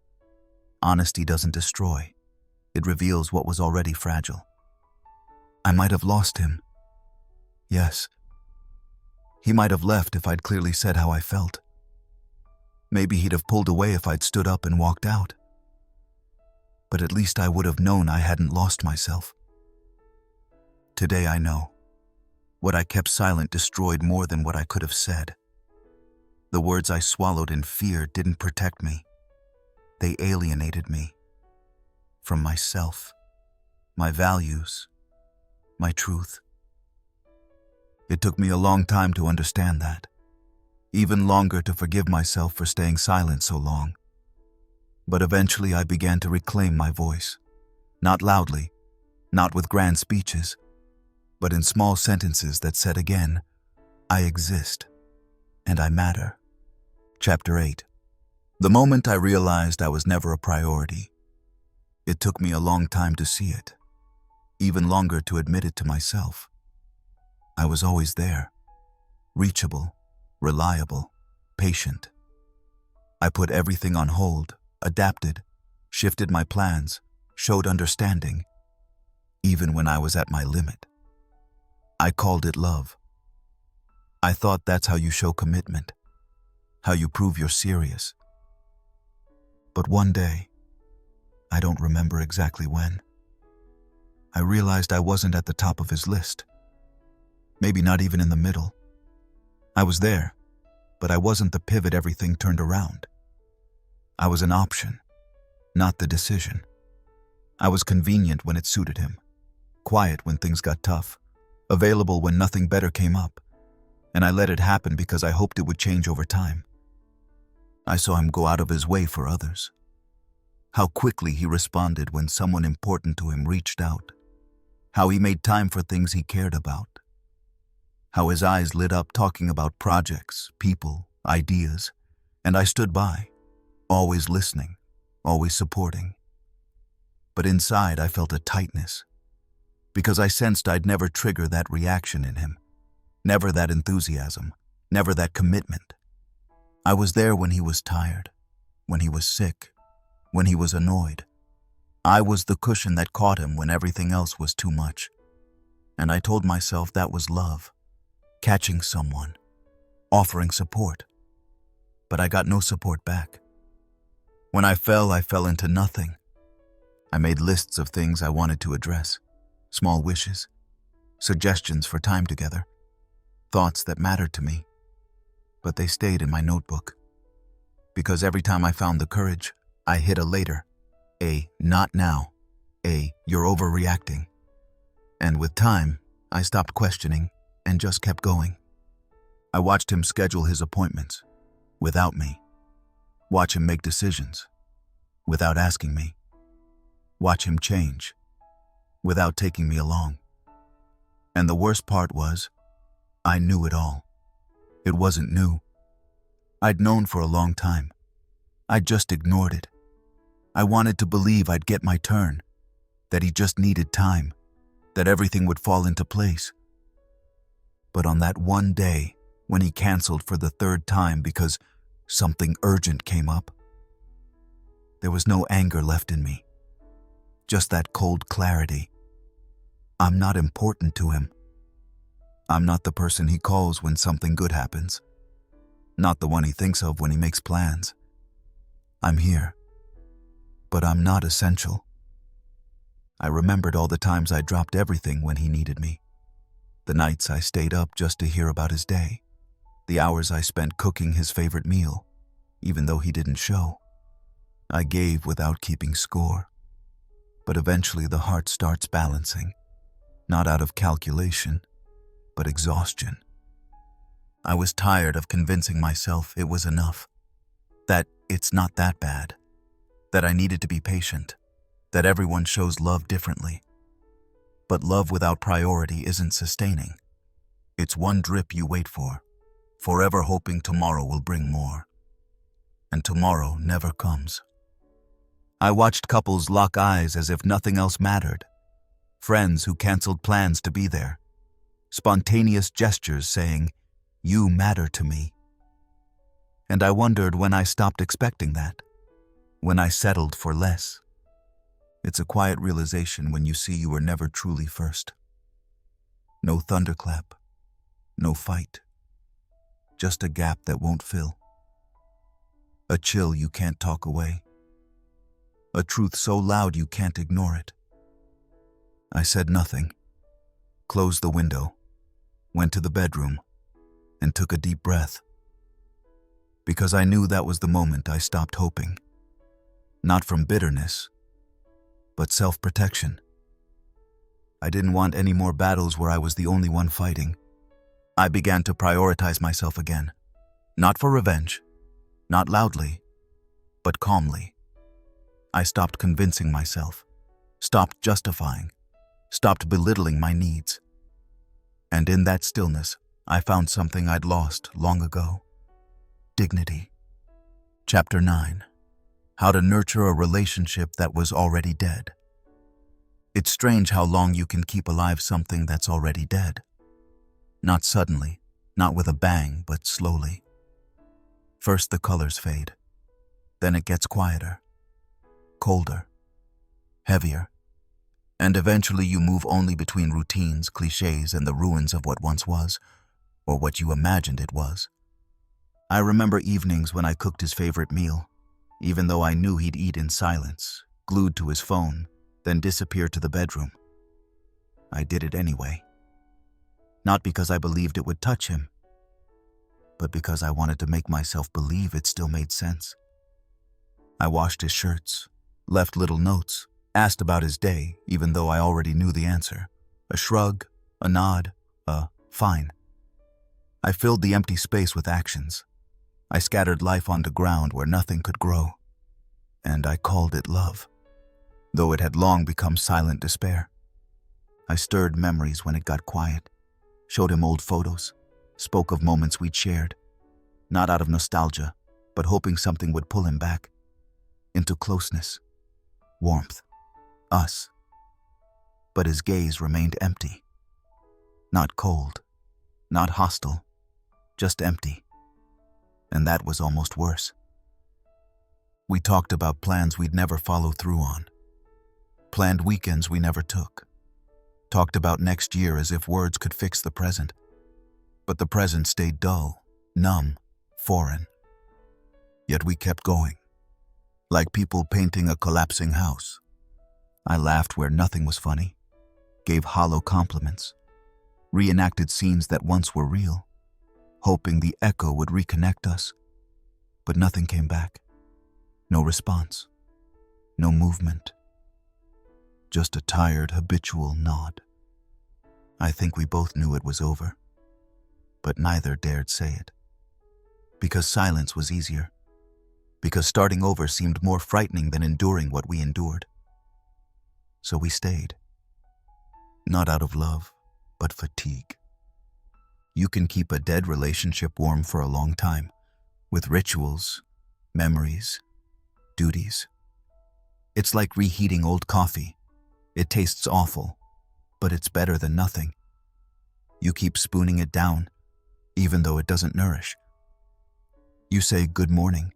Honesty doesn't destroy. It reveals what was already fragile. I might have lost him. Yes. He might have left if I'd clearly said how I felt. Maybe he'd have pulled away if I'd stood up and walked out. But at least I would have known I hadn't lost myself. Today I know. What I kept silent destroyed more than what I could have said. The words I swallowed in fear didn't protect me. They alienated me. From myself, my values, my truth. It took me a long time to understand that. Even longer to forgive myself for staying silent so long. But eventually I began to reclaim my voice. Not loudly, not with grand speeches, but in small sentences that said again, I exist, and I matter. Chapter 8. The moment I realized I was never a priority. It took me a long time to see it, even longer to admit it to myself. I was always there, reachable, reliable, patient. I put everything on hold, adapted, shifted my plans, showed understanding, even when I was at my limit. I called it love. I thought that's how you show commitment, how you prove you're serious. But one day, I don't remember exactly when, I realized I wasn't at the top of his list. Maybe not even in the middle. I was there, but I wasn't the pivot everything turned around. I was an option, not the decision. I was convenient when it suited him, quiet when things got tough, available when nothing better came up, and I let it happen because I hoped it would change over time. I saw him go out of his way for others. How quickly he responded when someone important to him reached out. How he made time for things he cared about. How his eyes lit up talking about projects, people, ideas, and I stood by, always listening, always supporting. But inside I felt a tightness, because I sensed I'd never trigger that reaction in him, never that enthusiasm, never that commitment. I was there when he was tired, when he was sick, when he was annoyed. I was the cushion that caught him when everything else was too much. And I told myself that was love, catching someone, offering support. But I got no support back. When I fell into nothing. I made lists of things I wanted to address, small wishes, suggestions for time together, thoughts that mattered to me. But they stayed in my notebook. Because every time I found the courage, I hit a later, a not now, a you're overreacting. And with time, I stopped questioning and just kept going. I watched him schedule his appointments without me. Watch him make decisions without asking me. Watch him change without taking me along. And the worst part was, I knew it all. It wasn't new. I'd known for a long time. I just ignored it. I wanted to believe I'd get my turn, that he just needed time, that everything would fall into place. But on that one day, when he canceled for the third time because something urgent came up, there was no anger left in me, just that cold clarity. I'm not important to him. I'm not the person he calls when something good happens, not the one he thinks of when he makes plans. I'm here, but I'm not essential. I remembered all the times I dropped everything when he needed me, the nights I stayed up just to hear about his day, the hours I spent cooking his favorite meal, even though he didn't show. I gave without keeping score, but eventually the heart starts balancing, not out of calculation, but exhaustion. I was tired of convincing myself it was enough, that it's not that bad, that I needed to be patient, that everyone shows love differently. But love without priority isn't sustaining. It's one drip you wait for, forever hoping tomorrow will bring more. And tomorrow never comes. I watched couples lock eyes as if nothing else mattered, friends who canceled plans to be there, spontaneous gestures saying, "You matter to me." And I wondered when I stopped expecting that, when I settled for less. It's a quiet realization when you see you were never truly first. No thunderclap, no fight, just a gap that won't fill. A chill you can't talk away. A truth so loud you can't ignore it. I said nothing, closed the window, went to the bedroom, and took a deep breath. Because I knew that was the moment I stopped hoping. Not from bitterness, but self-protection. I didn't want any more battles where I was the only one fighting. I began to prioritize myself again. Not for revenge, not loudly, but calmly. I stopped convincing myself, stopped justifying, stopped belittling my needs. And in that stillness, I found something I'd lost long ago. Dignity. Chapter 9. How to nurture a relationship that was already dead. It's strange how long you can keep alive something that's already dead. Not suddenly, not with a bang, but slowly. First the colors fade. Then it gets quieter, colder, heavier. And eventually you move only between routines, cliches, and the ruins of what once was, or what you imagined it was. I remember evenings when I cooked his favorite meal, even though I knew he'd eat in silence, glued to his phone, then disappear to the bedroom. I did it anyway. Not because I believed it would touch him, but because I wanted to make myself believe it still made sense. I washed his shirts, left little notes, asked about his day, even though I already knew the answer. A shrug, a nod, a fine. I filled the empty space with actions. I scattered life onto ground where nothing could grow. And I called it love, though it had long become silent despair. I stirred memories when it got quiet, showed him old photos, spoke of moments we'd shared, not out of nostalgia, but hoping something would pull him back into closeness, warmth, us. But his gaze remained empty. Not cold, not hostile, just empty. And that was almost worse. We talked about plans we'd never follow through on, planned weekends we never took, talked about next year as if words could fix the present. But the present stayed dull, numb, foreign. Yet we kept going, like people painting a collapsing house. I laughed where nothing was funny, gave hollow compliments, reenacted scenes that once were real, hoping the echo would reconnect us. But nothing came back. No response, no movement, just a tired, habitual nod. I think we both knew it was over, but neither dared say it. Because silence was easier. Because starting over seemed more frightening than enduring what we endured. So we stayed. Not out of love, but fatigue. You can keep a dead relationship warm for a long time, with rituals, memories, duties. It's like reheating old coffee. It tastes awful, but it's better than nothing. You keep spooning it down, even though it doesn't nourish. You say good morning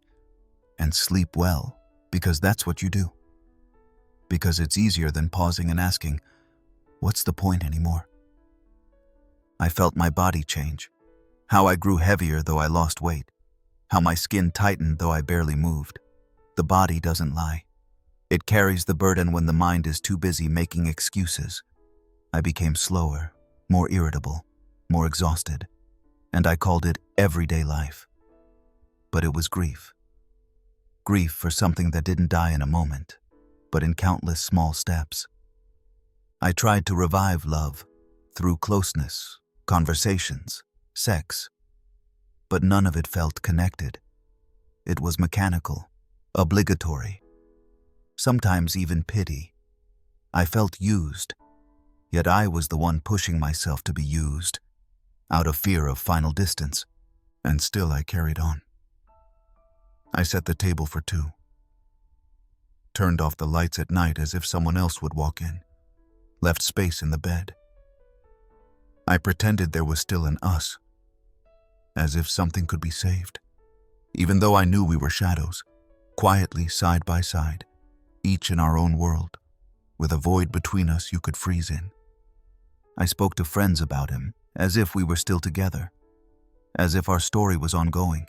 and sleep well because that's what you do. Because it's easier than pausing and asking, what's the point anymore? I felt my body change, how I grew heavier though I lost weight, how my skin tightened though I barely moved. The body doesn't lie. It carries the burden when the mind is too busy making excuses. I became slower, more irritable, more exhausted, and I called it everyday life. But it was grief. Grief for something that didn't die in a moment, but in countless small steps. I tried to revive love through closeness, conversations, sex, but none of it felt connected. It was mechanical, obligatory, sometimes even pity. I felt used, yet I was the one pushing myself to be used, out of fear of final distance, and still I carried on. I set the table for two, turned off the lights at night as if someone else would walk in, left space in the bed. I pretended there was still an us, as if something could be saved, even though I knew we were shadows, quietly side by side, each in our own world, with a void between us you could freeze in. I spoke to friends about him, as if we were still together, as if our story was ongoing.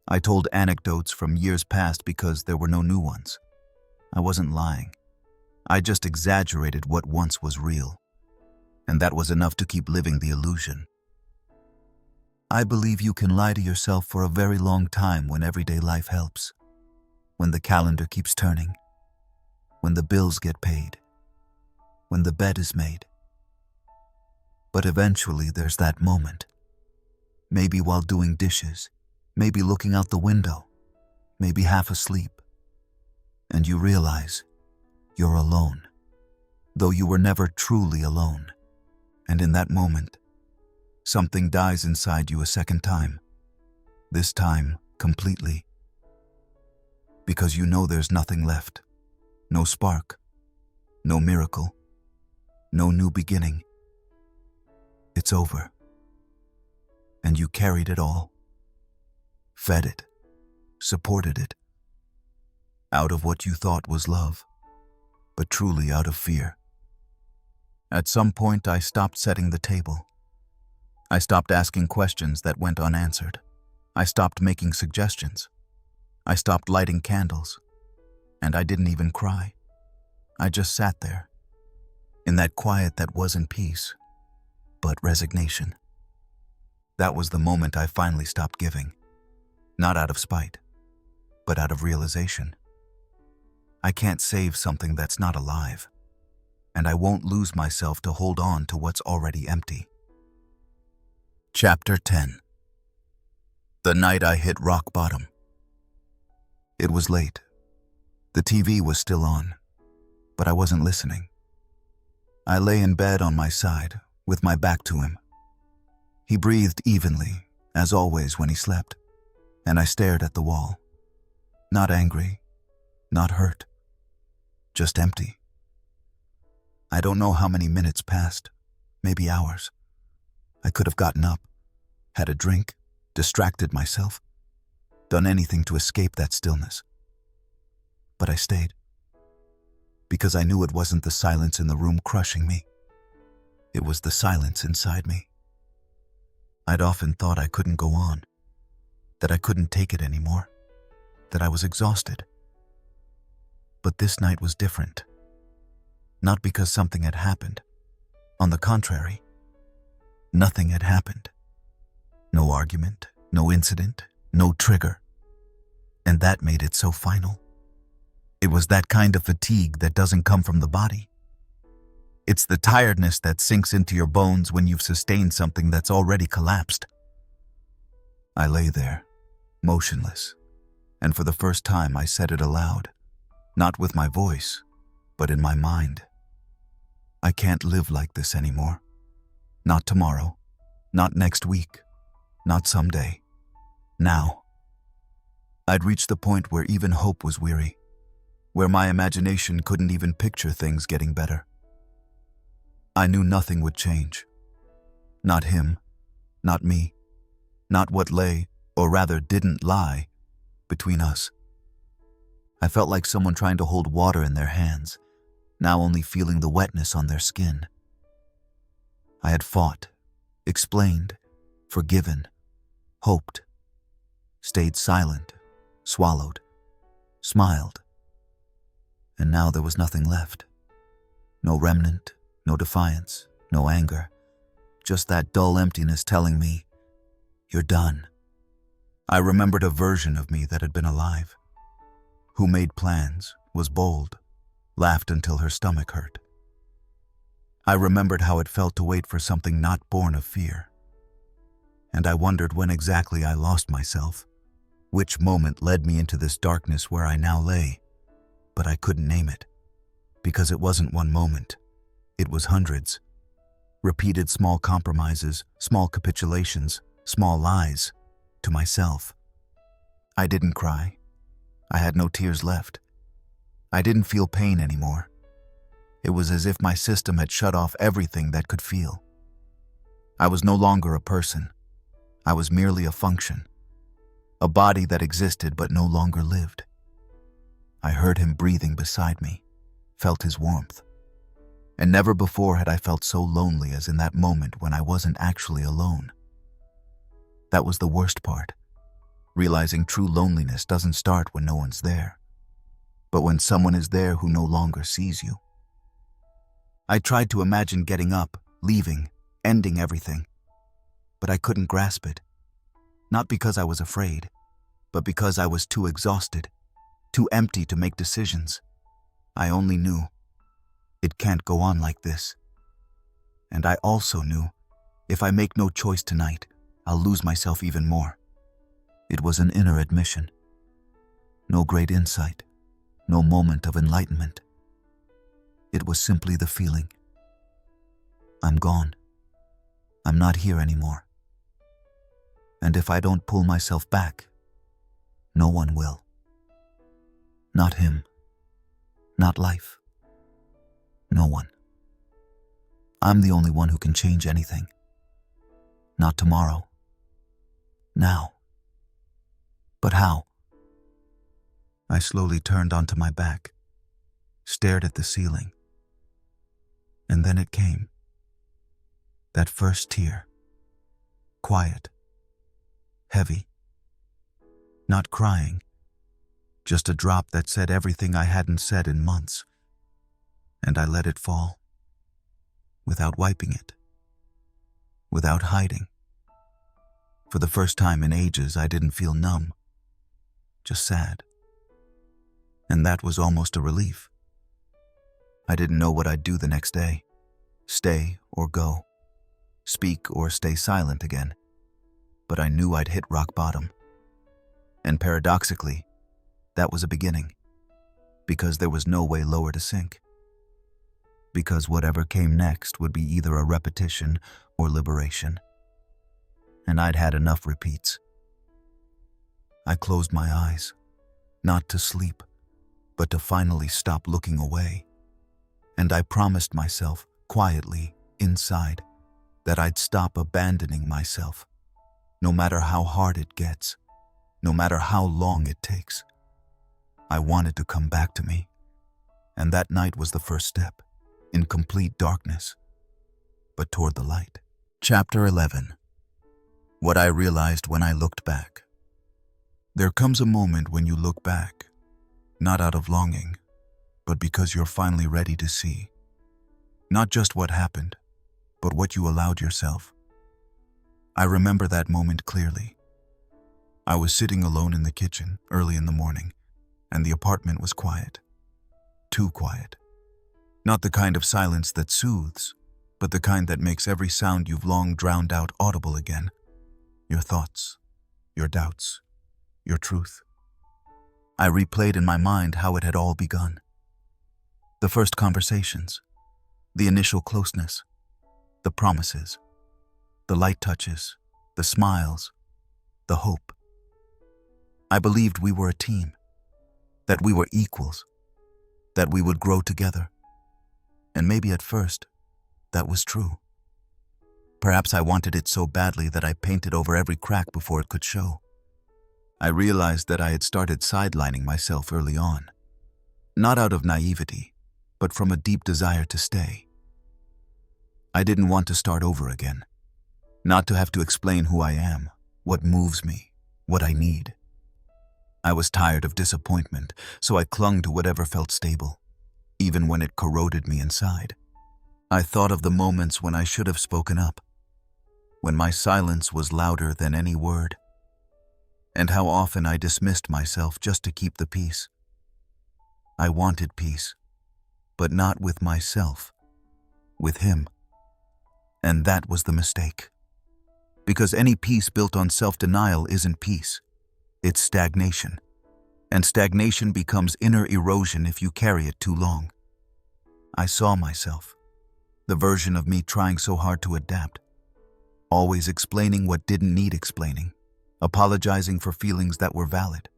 I told anecdotes from years past because there were no new ones. I wasn't lying. I just exaggerated what once was real, and that was enough to keep living the illusion. I believe you can lie to yourself for a very long time when everyday life helps, when the calendar keeps turning, when the bills get paid, when the bed is made. But eventually there's that moment, maybe while doing dishes, maybe looking out the window, maybe half asleep, and you realize you're alone, though you were never truly alone. And in that moment, something dies inside you a second time, this time completely, because you know there's nothing left, no spark, no miracle, no new beginning. It's over. And you carried it all, fed it, supported it, out of what you thought was love, but truly out of fear. At some point, I stopped setting the table. I stopped asking questions that went unanswered. I stopped making suggestions. I stopped lighting candles. And I didn't even cry. I just sat there, in that quiet that wasn't peace, but resignation. That was the moment I finally stopped giving, not out of spite, but out of realization. I can't save something that's not alive, and I won't lose myself to hold on to what's already empty. Chapter 10. The night I hit rock bottom. It was late. The TV was still on, but I wasn't listening. I lay in bed on my side, with my back to him. He breathed evenly, as always when he slept, and I stared at the wall. Not angry, not hurt, just empty. I don't know how many minutes passed, maybe hours. I could have gotten up, had a drink, distracted myself, done anything to escape that stillness. But I stayed, because I knew it wasn't the silence in the room crushing me. It was the silence inside me. I'd often thought I couldn't go on, that I couldn't take it anymore, that I was exhausted. But this night was different. Not because something had happened. On the contrary, nothing had happened. No argument, no incident, no trigger. And that made it so final. It was that kind of fatigue that doesn't come from the body. It's the tiredness that sinks into your bones when you've sustained something that's already collapsed. I lay there, motionless, and for the first time I said it aloud, not with my voice, but in my mind. I can't live like this anymore. Not tomorrow, not next week, not someday. Now. I'd reached the point where even hope was weary, where my imagination couldn't even picture things getting better. I knew nothing would change. Not him, not me, not what lay, or rather didn't lie, between us. I felt like someone trying to hold water in their hands, now only feeling the wetness on their skin. I had fought, explained, forgiven, hoped, stayed silent, swallowed, smiled. And now there was nothing left. No remnant, no defiance, no anger. Just that dull emptiness telling me, "You're done." I remembered a version of me that had been alive, who made plans, was bold, laughed until her stomach hurt. I remembered how it felt to wait for something not born of fear. And I wondered when exactly I lost myself, which moment led me into this darkness where I now lay. But I couldn't name it, because it wasn't one moment. It was hundreds. Repeated small compromises, small capitulations, small lies, to myself. I didn't cry. I had no tears left. I didn't feel pain anymore. It was as if my system had shut off everything that could feel. I was no longer a person. I was merely a function. A body that existed but no longer lived. I heard him breathing beside me, felt his warmth. And never before had I felt so lonely as in that moment when I wasn't actually alone. That was the worst part. Realizing true loneliness doesn't start when no one's there, but when someone is there who no longer sees you. I tried to imagine getting up, leaving, ending everything, but I couldn't grasp it. Not because I was afraid, but because I was too exhausted, too empty to make decisions. I only knew, it can't go on like this. And I also knew, if I make no choice tonight, I'll lose myself even more. It was an inner admission. No great insight, no moment of enlightenment. It was simply the feeling. I'm gone. I'm not here anymore. And if I don't pull myself back, no one will. Not him. Not life. No one. I'm the only one who can change anything. Not tomorrow. Now. But how? I slowly turned onto my back, stared at the ceiling, and then it came. That first tear. Quiet. Heavy. Not crying. Just a drop that said everything I hadn't said in months. And I let it fall. Without wiping it. Without hiding. For the first time in ages, I didn't feel numb. Just sad. And that was almost a relief. I didn't know what I'd do the next day. Stay or go. Speak or stay silent again. But I knew I'd hit rock bottom. And paradoxically, that was a beginning. Because there was no way lower to sink. Because whatever came next would be either a repetition or liberation. And I'd had enough repeats. I closed my eyes, not to sleep, but to finally stop looking away. And I promised myself, quietly, inside, that I'd stop abandoning myself, no matter how hard it gets, no matter how long it takes. I wanted to come back to me, and that night was the first step, in complete darkness, but toward the light. Chapter 11. What I realized when I looked back. There comes a moment when you look back, not out of longing, but because you're finally ready to see. Not just what happened, but what you allowed yourself. I remember that moment clearly. I was sitting alone in the kitchen early in the morning, and the apartment was quiet. Too quiet. Not the kind of silence that soothes, but the kind that makes every sound you've long drowned out audible again. Your thoughts, your doubts, your truth. I replayed in my mind how it had all begun. The first conversations, the initial closeness, the promises, the light touches, the smiles, the hope. I believed we were a team, that we were equals, that we would grow together. And maybe at first, that was true. Perhaps I wanted it so badly that I painted over every crack before it could show. I realized that I had started sidelining myself early on, not out of naivety, but from a deep desire to stay. I didn't want to start over again, not to have to explain who I am, what moves me, what I need. I was tired of disappointment, so I clung to whatever felt stable, even when it corroded me inside. I thought of the moments when I should have spoken up, when my silence was louder than any word, and how often I dismissed myself just to keep the peace. I wanted peace, but not with myself, with him. And that was the mistake. Because any peace built on self-denial isn't peace. It's stagnation. And stagnation becomes inner erosion if you carry it too long. I saw myself, the version of me trying so hard to adapt, always explaining what didn't need explaining, apologizing for feelings that were valid.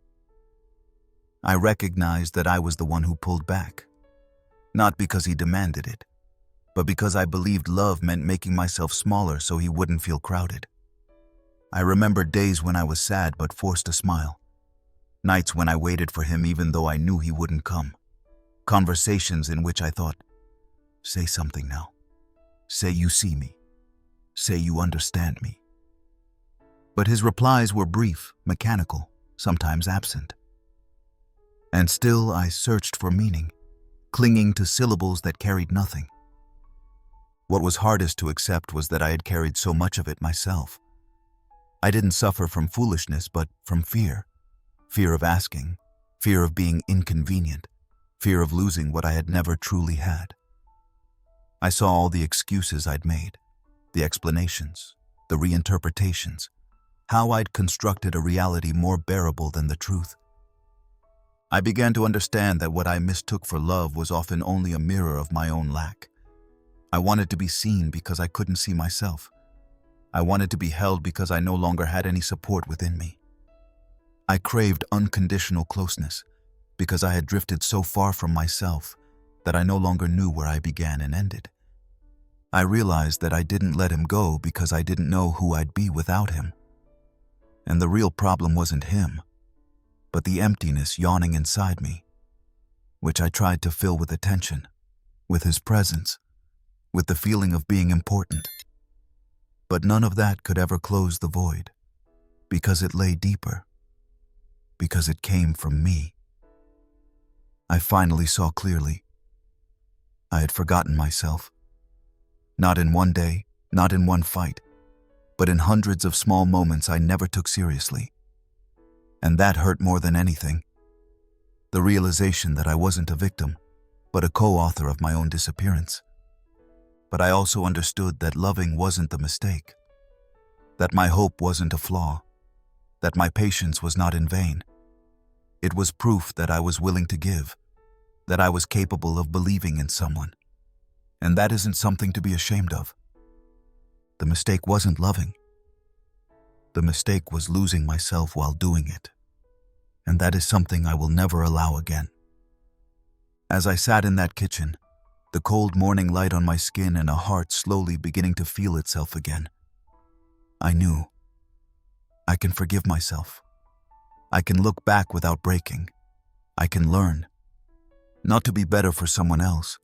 I recognized that I was the one who pulled back, not because he demanded it, but because I believed love meant making myself smaller so he wouldn't feel crowded. I remember days when I was sad but forced to smile, nights when I waited for him even though I knew he wouldn't come, conversations in which I thought, say something now, say you see me, say you understand me. But his replies were brief, mechanical, sometimes absent. And still I searched for meaning, clinging to syllables that carried nothing. What was hardest to accept was that I had carried so much of it myself. I didn't suffer from foolishness, but from fear. Fear of asking, fear of being inconvenient, fear of losing what I had never truly had. I saw all the excuses I'd made, the explanations, the reinterpretations, how I'd constructed a reality more bearable than the truth. I began to understand that what I mistook for love was often only a mirror of my own lack. I wanted to be seen because I couldn't see myself. I wanted to be held because I no longer had any support within me. I craved unconditional closeness because I had drifted so far from myself that I no longer knew where I began and ended. I realized that I didn't let him go because I didn't know who I'd be without him. And the real problem wasn't him, but the emptiness yawning inside me, which I tried to fill with attention, with his presence, with the feeling of being important. But none of that could ever close the void, because it lay deeper, because it came from me. I finally saw clearly. I had forgotten myself. Not in one day, not in one fight, but in hundreds of small moments I never took seriously. And that hurt more than anything. The realization that I wasn't a victim, but a co-author of my own disappearance. But I also understood that loving wasn't the mistake, that my hope wasn't a flaw, that my patience was not in vain. It was proof that I was willing to give, that I was capable of believing in someone. And that isn't something to be ashamed of. The mistake wasn't loving. The mistake was losing myself while doing it. And that is something I will never allow again. As I sat in that kitchen, the cold morning light on my skin and a heart slowly beginning to feel itself again, I knew I can forgive myself. I can look back without breaking. I can learn, not to be better for someone else,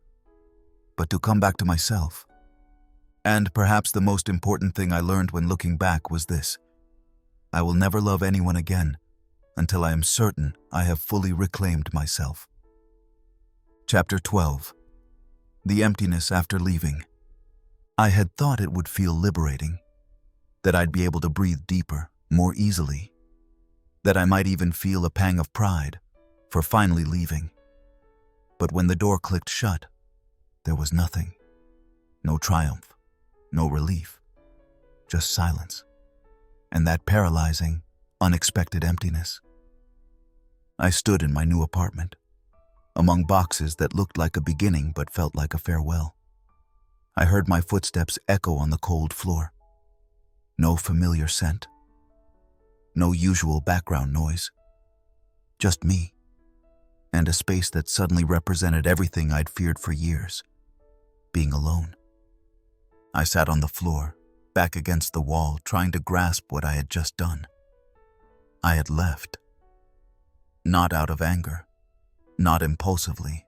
but to come back to myself. And perhaps the most important thing I learned when looking back was this: I will never love anyone again until I am certain I have fully reclaimed myself. Chapter 12. The emptiness after leaving. I had thought it would feel liberating, that I'd be able to breathe deeper, more easily, that I might even feel a pang of pride for finally leaving. But when the door clicked shut, there was nothing. No triumph, no relief, just silence, and that paralyzing, unexpected emptiness. I stood in my new apartment, among boxes that looked like a beginning but felt like a farewell. I heard my footsteps echo on the cold floor. No familiar scent. No usual background noise. Just me, and a space that suddenly represented everything I'd feared for years: being alone. I sat on the floor, back against the wall, trying to grasp what I had just done. I had left. Not out of anger, not impulsively,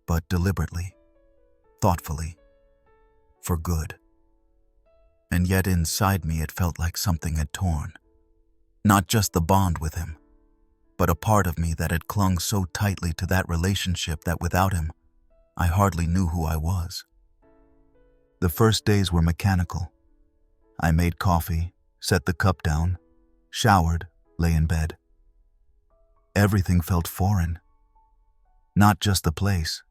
but deliberately, thoughtfully, for good. And yet inside me it felt like something had torn. Not just the bond with him, but a part of me that had clung so tightly to that relationship that without him, I hardly knew who I was. The first days were mechanical. I made coffee, set the cup down, showered, lay in bed. Everything felt foreign. Not just the place,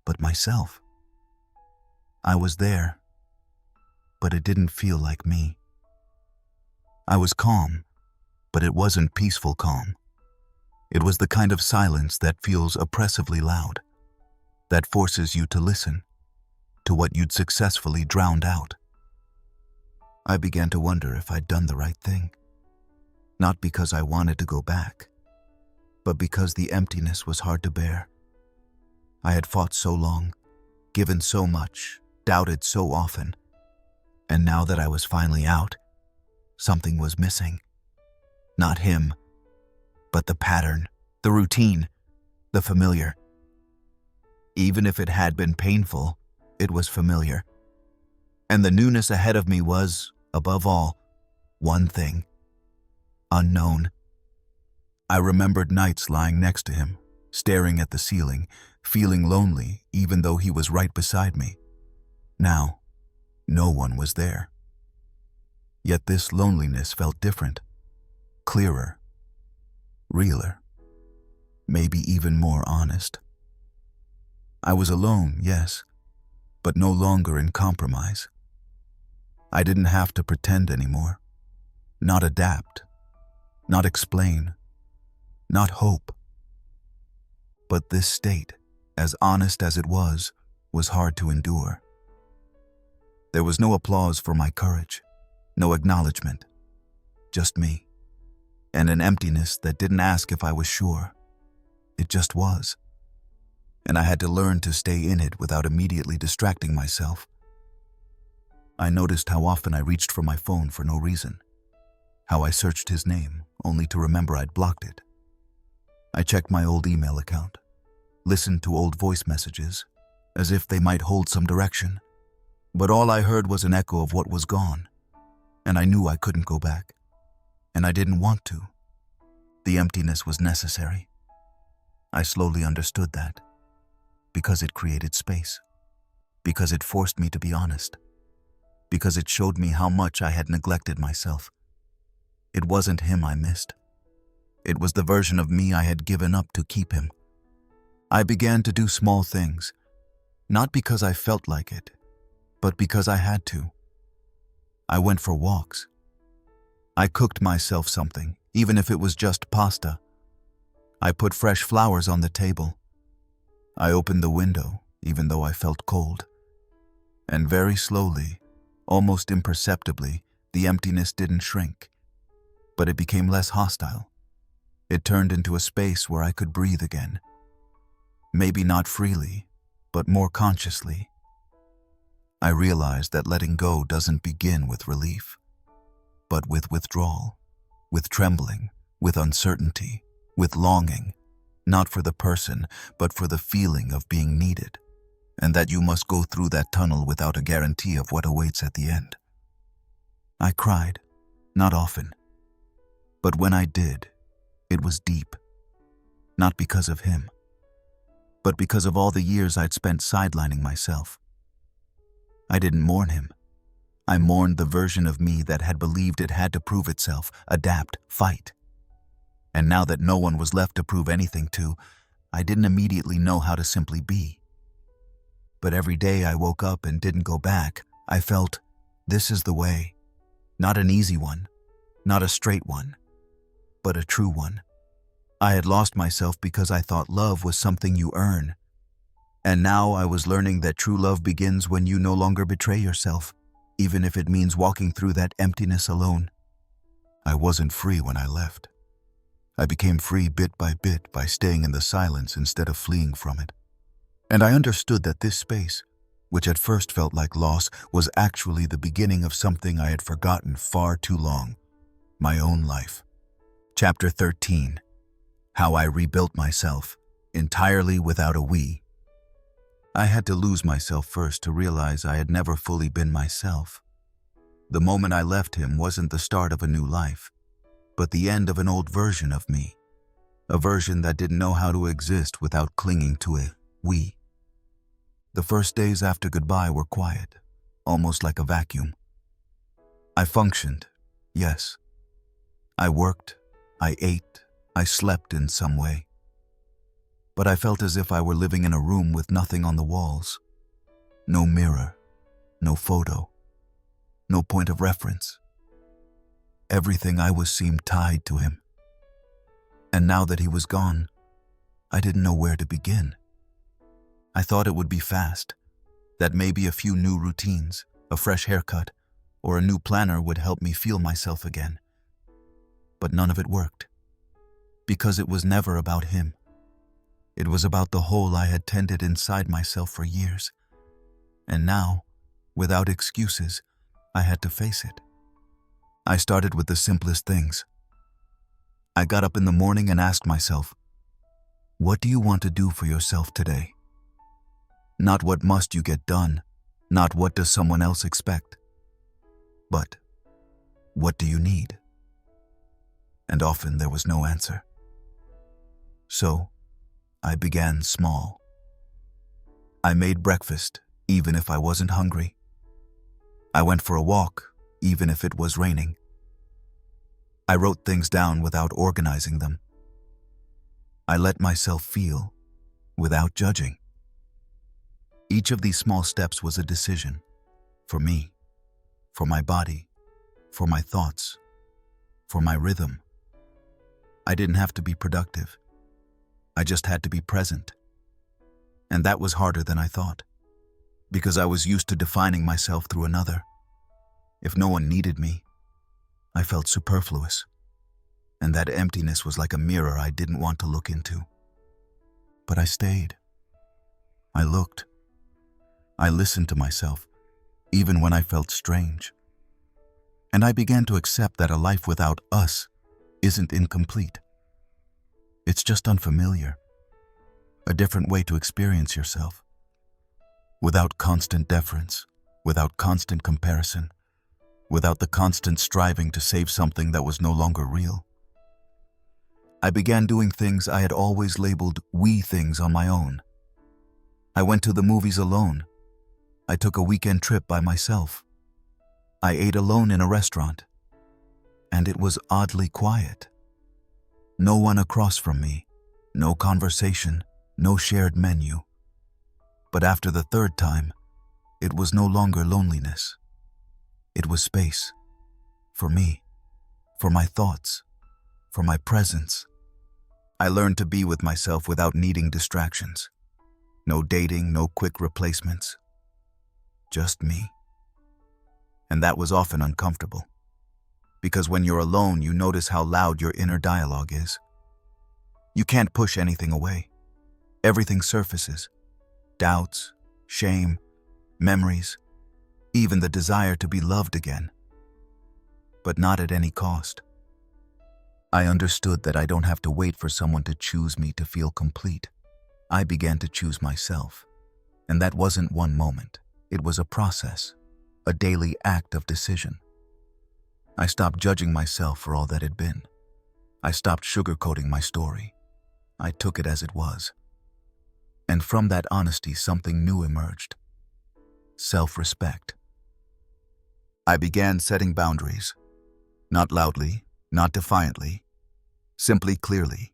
but myself. I was there, but it didn't feel like me. I was calm, but it wasn't peaceful calm. It was the kind of silence that feels oppressively loud, that forces you to listen to what you'd successfully drowned out. I began to wonder if I'd done the right thing, not because I wanted to go back, but because the emptiness was hard to bear. I had fought so long, given so much, doubted so often, and now that I was finally out, something was missing. Not him, but the pattern, the routine, the familiar. Even if it had been painful, it was familiar. And the newness ahead of me was, above all, one thing: unknown. I remembered nights lying next to him, staring at the ceiling, feeling lonely even though he was right beside me. Now, no one was there. Yet this loneliness felt different, clearer, realer, maybe even more honest. I was alone, yes, but no longer in compromise. I didn't have to pretend anymore, not adapt, not explain, not hope. But this state, as honest as it was hard to endure. There was no applause for my courage, no acknowledgement, just me, and an emptiness that didn't ask if I was sure. It just was. And I had to learn to stay in it without immediately distracting myself. I noticed how often I reached for my phone for no reason, How I searched his name, only to remember I'd blocked it. I checked my old email account, listened to old voice messages, as if they might hold some direction. But all I heard was an echo of what was gone, and I knew I couldn't go back. And I didn't want to. The emptiness was necessary. I slowly understood that, because it created space, because it forced me to be honest, because it showed me how much I had neglected myself. It wasn't him I missed. It was the version of me I had given up to keep him. I began to do small things, not because I felt like it, but because I had to. I went for walks. I cooked myself something, even if it was just pasta. I put fresh flowers on the table. I opened the window, even though I felt cold. And very slowly, almost imperceptibly, the emptiness didn't shrink, but it became less hostile. It turned into a space where I could breathe again. Maybe not freely, but more consciously. I realized that letting go doesn't begin with relief, but with withdrawal, with trembling, with uncertainty, with longing, not for the person, but for the feeling of being needed, and that you must go through that tunnel without a guarantee of what awaits at the end. I cried, not often, but when I did, it was deep, not because of him, but because of all the years I'd spent sidelining myself. I didn't mourn him. I mourned the version of me that had believed it had to prove itself, adapt, fight. And now that no one was left to prove anything to, I didn't immediately know how to simply be. But every day I woke up and didn't go back, I felt, this is the way. Not an easy one, not a straight one, but a true one. I had lost myself because I thought love was something you earn. And now I was learning that true love begins when you no longer betray yourself, even if it means walking through that emptiness alone. I wasn't free when I left. I became free bit by staying in the silence instead of fleeing from it. And I understood that this space, which at first felt like loss, was actually the beginning of something I had forgotten far too long, my own life. Chapter 13. How I rebuilt myself, entirely without a we. I had to lose myself first to realize I had never fully been myself. The moment I left him wasn't the start of a new life, but the end of an old version of me, a version that didn't know how to exist without clinging to a we. The first days after goodbye were quiet, almost like a vacuum. I functioned, yes. I worked, I ate, I slept in some way. But I felt as if I were living in a room with nothing on the walls. No mirror, no photo, no point of reference. Everything I was seemed tied to him. And now that he was gone, I didn't know where to begin. I thought it would be fast, that maybe a few new routines, a fresh haircut, or a new planner would help me feel myself again. But none of it worked, because it was never about him. It was about the hole I had tended inside myself for years. And now, without excuses, I had to face it. I started with the simplest things. I got up in the morning and asked myself, what do you want to do for yourself today? Not what must you get done, not what does someone else expect, but what do you need? And often there was no answer. So, I began small. I made breakfast, even if I wasn't hungry. I went for a walk, even if it was raining. I wrote things down without organizing them. I let myself feel, without judging. Each of these small steps was a decision, for me, for my body, for my thoughts, for my rhythm. I didn't have to be productive. I just had to be present. And that was harder than I thought, because I was used to defining myself through another. If no one needed me, I felt superfluous. And that emptiness was like a mirror I didn't want to look into. But I stayed. I looked. I listened to myself, even when I felt strange. And I began to accept that a life without us isn't incomplete. It's just unfamiliar, a different way to experience yourself. Without constant deference, without constant comparison, without the constant striving to save something that was no longer real. I began doing things I had always labeled we things on my own. I went to the movies alone. I took a weekend trip by myself. I ate alone in a restaurant. And it was oddly quiet. No one across from me, no conversation, no shared menu. But after the third time, it was no longer loneliness. It was space. For me, for my thoughts, for my presence. I learned to be with myself without needing distractions. No dating, no quick replacements. Just me. And that was often uncomfortable. Because when you're alone, you notice how loud your inner dialogue is. You can't push anything away. Everything surfaces. Doubts, shame, memories, even the desire to be loved again. But not at any cost. I understood that I don't have to wait for someone to choose me to feel complete. I began to choose myself. And that wasn't one moment. It was a process, a daily act of decision. I stopped judging myself for all that had been. I stopped sugarcoating my story. I took it as it was. And from that honesty, something new emerged. Self-respect. I began setting boundaries. Not loudly, not defiantly, simply clearly.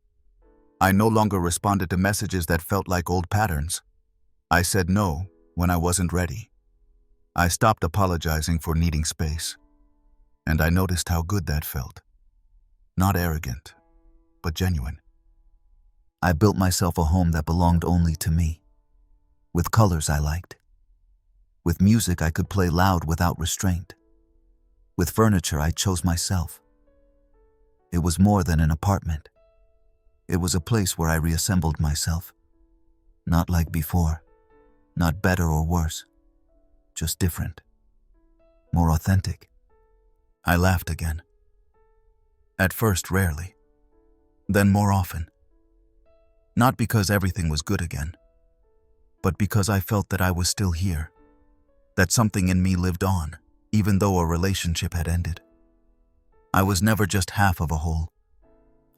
I no longer responded to messages that felt like old patterns. I said no when I wasn't ready. I stopped apologizing for needing space. And I noticed how good that felt. Not arrogant, but genuine. I built myself a home that belonged only to me, with colors I liked, with music I could play loud without restraint, with furniture I chose myself. It was more than an apartment. It was a place where I reassembled myself. Not like before, not better or worse, just different, more authentic. I laughed again. At first, rarely, then more often. Not because everything was good again, but because I felt that I was still here, that something in me lived on, even though a relationship had ended. I was never just half of a whole.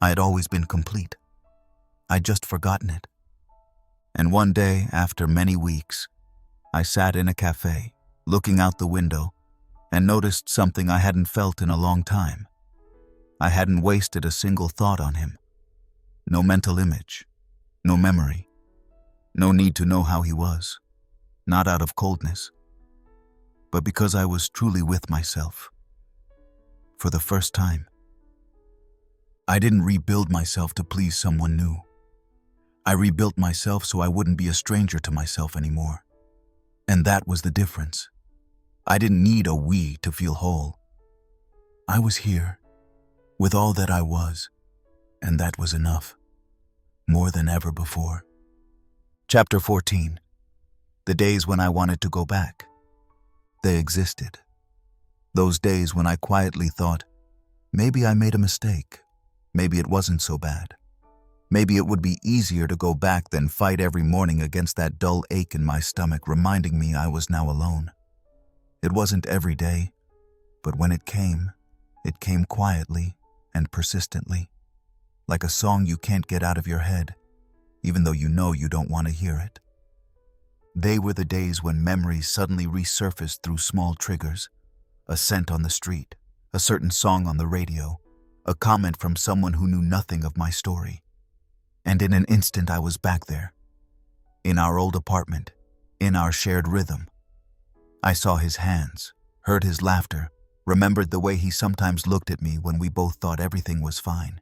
I had always been complete. I'd just forgotten it. And one day, after many weeks, I sat in a cafe, looking out the window, and noticed something I hadn't felt in a long time. I hadn't wasted a single thought on him. No mental image, no memory, no need to know how he was, not out of coldness, but because I was truly with myself. For the first time. I didn't rebuild myself to please someone new. I rebuilt myself so I wouldn't be a stranger to myself anymore. And that was the difference. I didn't need a we to feel whole. I was here, with all that I was, and that was enough, more than ever before. Chapter 14. The days when I wanted to go back. They existed. Those days when I quietly thought, maybe I made a mistake. Maybe it wasn't so bad. Maybe it would be easier to go back than fight every morning against that dull ache in my stomach reminding me I was now alone. It wasn't every day, but when it came quietly and persistently, like a song you can't get out of your head, even though you know you don't want to hear it. They were the days when memories suddenly resurfaced through small triggers. A scent on the street, a certain song on the radio, a comment from someone who knew nothing of my story. And in an instant I was back there, in our old apartment, in our shared rhythm. I saw his hands, heard his laughter, remembered the way he sometimes looked at me when we both thought everything was fine.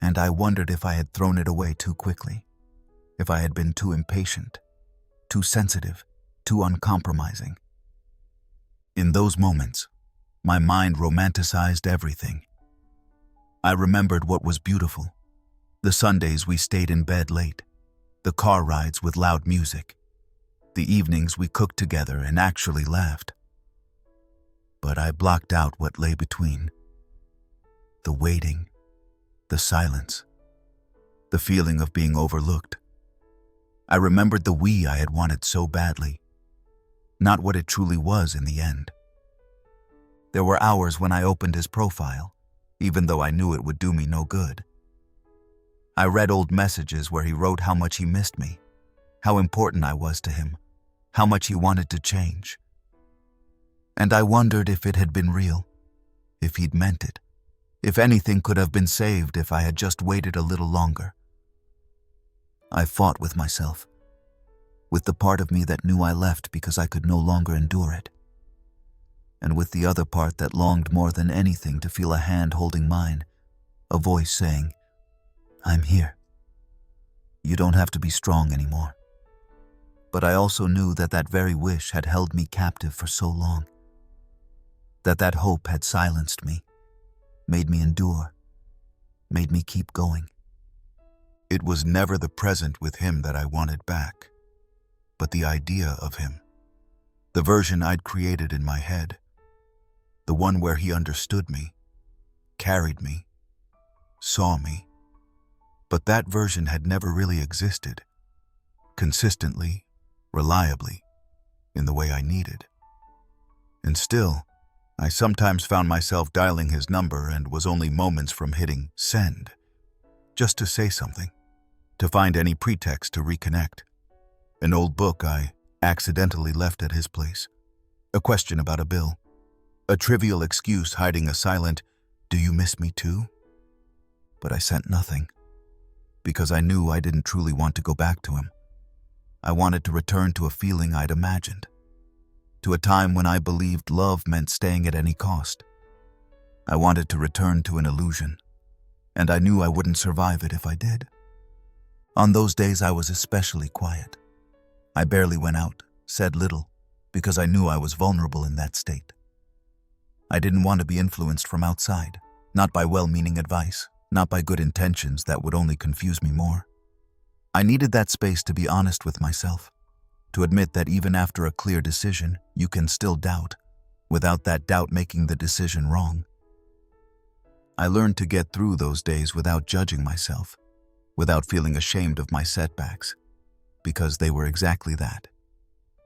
And I wondered if I had thrown it away too quickly, if I had been too impatient, too sensitive, too uncompromising. In those moments, my mind romanticized everything. I remembered what was beautiful, the Sundays we stayed in bed late, the car rides with loud music, the evenings we cooked together and actually laughed. but I blocked out what lay between. The waiting, the silence, the feeling of being overlooked. I remembered the we I had wanted so badly, not what it truly was in the end. There were hours when I opened his profile, even though I knew it would do me no good. I read old messages where he wrote how much he missed me, how important I was to him, how much he wanted to change. And I wondered if it had been real, if he'd meant it, if anything could have been saved if I had just waited a little longer. I fought with myself, with the part of me that knew I left because I could no longer endure it, and with the other part that longed more than anything to feel a hand holding mine, a voice saying, "I'm here. You don't have to be strong anymore." But I also knew that that very wish had held me captive for so long, that hope had silenced me, made me endure, made me keep going. It was never the present with him that I wanted back, but the idea of him, the version I'd created in my head, the one where he understood me, carried me, saw me. But that version had never really existed, consistently, reliably, in the way I needed. And still, I sometimes found myself dialing his number and was only moments from hitting send, just to say something, to find any pretext to reconnect. An old book I accidentally left at his place, a question about a bill, a trivial excuse hiding a silent, "Do you miss me too?" But I sent nothing, because I knew I didn't truly want to go back to him. I wanted to return to a feeling I'd imagined, to a time when I believed love meant staying at any cost. I wanted to return to an illusion, and I knew I wouldn't survive it if I did. On those days I was especially quiet. I barely went out, said little, because I knew I was vulnerable in that state. I didn't want to be influenced from outside, not by well-meaning advice, not by good intentions that would only confuse me more. I needed that space to be honest with myself, to admit that even after a clear decision, you can still doubt, without that doubt making the decision wrong. I learned to get through those days without judging myself, without feeling ashamed of my setbacks, because they were exactly that.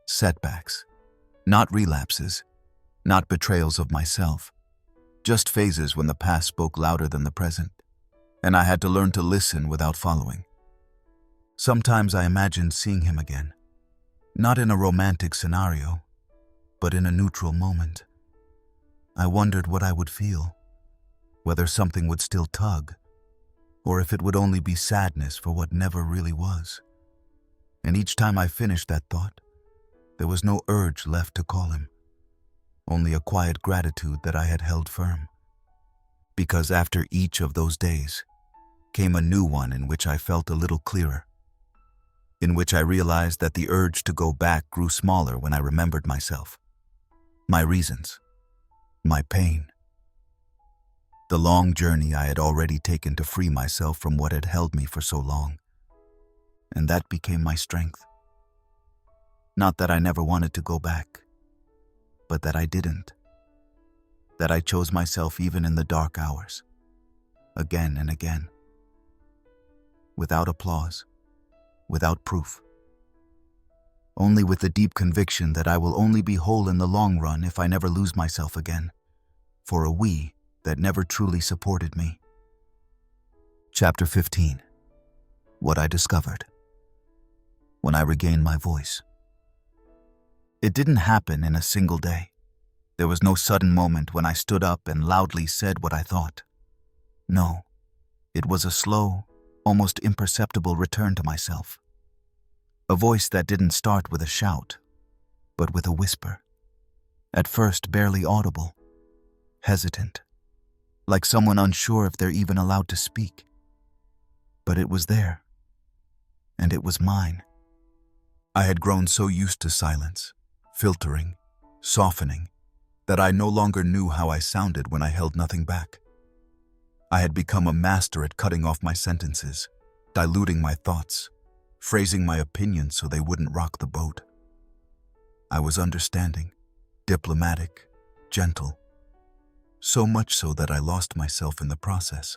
Setbacks, not relapses, not betrayals of myself, just phases when the past spoke louder than the present, and I had to learn to listen without following. Sometimes I imagined seeing him again, not in a romantic scenario, but in a neutral moment. I wondered what I would feel, whether something would still tug, or if it would only be sadness for what never really was. And each time I finished that thought, there was no urge left to call him, only a quiet gratitude that I had held firm. Because after each of those days came a new one in which I felt a little clearer, in which I realized that the urge to go back grew smaller when I remembered myself, my reasons, my pain, the long journey I had already taken to free myself from what had held me for so long. And that became my strength. Not that I never wanted to go back, but that I didn't. That I chose myself even in the dark hours, again and again. Without applause, without proof. Only with the deep conviction that I will only be whole in the long run if I never lose myself again, for a we that never truly supported me. Chapter 15. What I discovered. When I regained my voice. It didn't happen in a single day. There was no sudden moment when I stood up and loudly said what I thought. No, it was a slow, almost imperceptible return to myself. A voice that didn't start with a shout, but with a whisper. At first barely audible, hesitant, like someone unsure if they're even allowed to speak. But it was there, and it was mine. I had grown so used to silence, filtering, softening, that I no longer knew how I sounded when I held nothing back. I had become a master at cutting off my sentences, diluting my thoughts, phrasing my opinions so they wouldn't rock the boat. I was understanding, diplomatic, gentle. So much so that I lost myself in the process.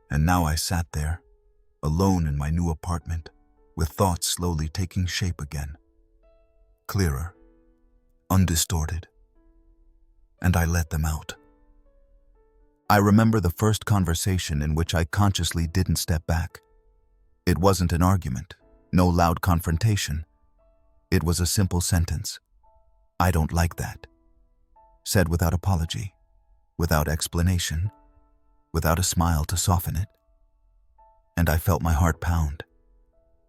And now I sat there, alone in my new apartment, with thoughts slowly taking shape again. Clearer, undistorted. And I let them out. I remember the first conversation in which I consciously didn't step back. It wasn't an argument, no loud confrontation. It was a simple sentence. "I don't like that." Said without apology, without explanation, without a smile to soften it. And I felt my heart pound,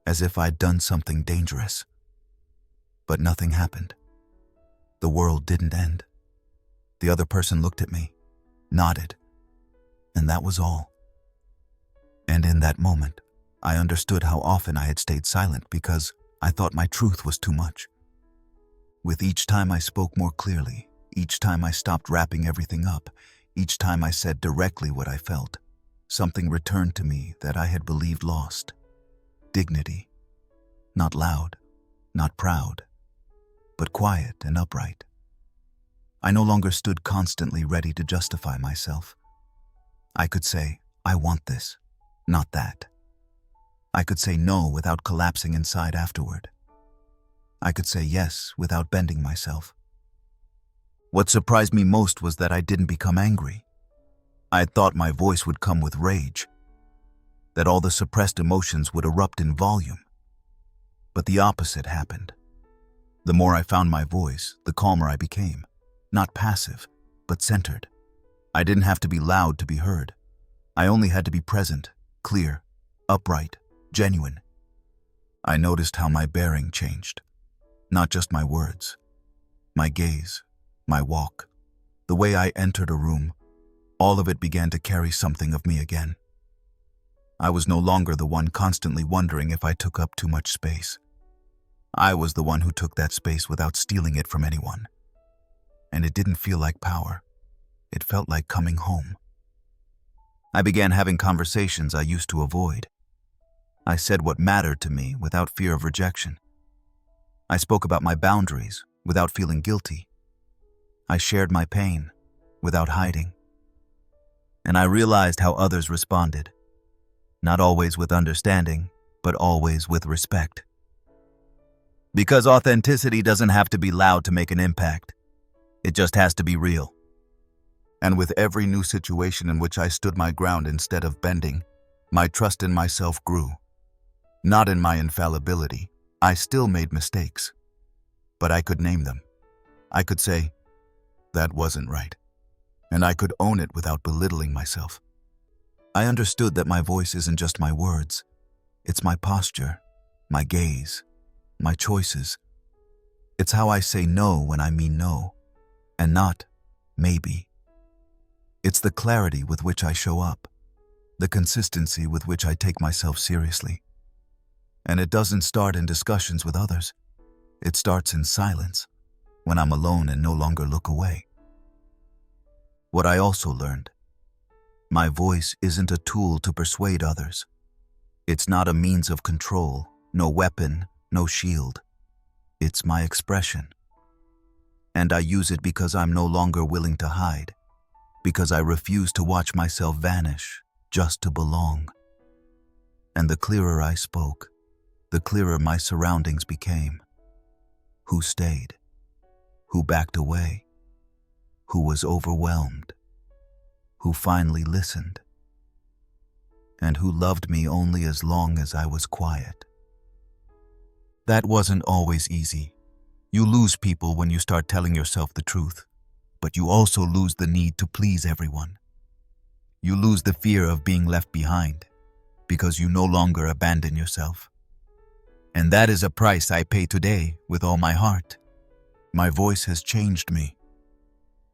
as if I'd done something dangerous. But nothing happened. The world didn't end. The other person looked at me, nodded, and that was all. And in that moment, I understood how often I had stayed silent because I thought my truth was too much. With each time I spoke more clearly, each time I stopped wrapping everything up, each time I said directly what I felt, something returned to me that I had believed lost. Dignity. Not loud, not proud, but quiet and upright. I no longer stood constantly ready to justify myself. I could say, "I want this," not that. I could say no without collapsing inside afterward. I could say yes without bending myself. What surprised me most was that I didn't become angry. I had thought my voice would come with rage, that all the suppressed emotions would erupt in volume. But the opposite happened. The more I found my voice, the calmer I became. Not passive, but centered. I didn't have to be loud to be heard. I only had to be present, clear, upright, genuine. I noticed how my bearing changed. Not just my words. My gaze, my walk, the way I entered a room, all of it began to carry something of me again. I was no longer the one constantly wondering if I took up too much space. I was the one who took that space without stealing it from anyone. And it didn't feel like power. It felt like coming home. I began having conversations I used to avoid. I said what mattered to me without fear of rejection. I spoke about my boundaries without feeling guilty. I shared my pain without hiding. And I realized how others responded. Not always with understanding, but always with respect. Because authenticity doesn't have to be loud to make an impact. It just has to be real. And with every new situation in which I stood my ground instead of bending, my trust in myself grew. Not in my infallibility. I still made mistakes. But I could name them. I could say, "That wasn't right." And I could own it without belittling myself. I understood that my voice isn't just my words. It's my posture, my gaze, my choices. It's how I say no when I mean no. And not maybe. It's the clarity with which I show up, the consistency with which I take myself seriously. And it doesn't start in discussions with others. It starts in silence, when I'm alone and no longer look away. What I also learned, my voice isn't a tool to persuade others. It's not a means of control, no weapon, no shield. It's my expression. And I use it because I'm no longer willing to hide, because I refuse to watch myself vanish just to belong. And the clearer I spoke, the clearer my surroundings became. Who stayed? Who backed away? Who was overwhelmed? Who finally listened? And who loved me only as long as I was quiet? That wasn't always easy. You lose people when you start telling yourself the truth, but you also lose the need to please everyone. You lose the fear of being left behind because you no longer abandon yourself. And that is a price I pay today with all my heart. My voice has changed me,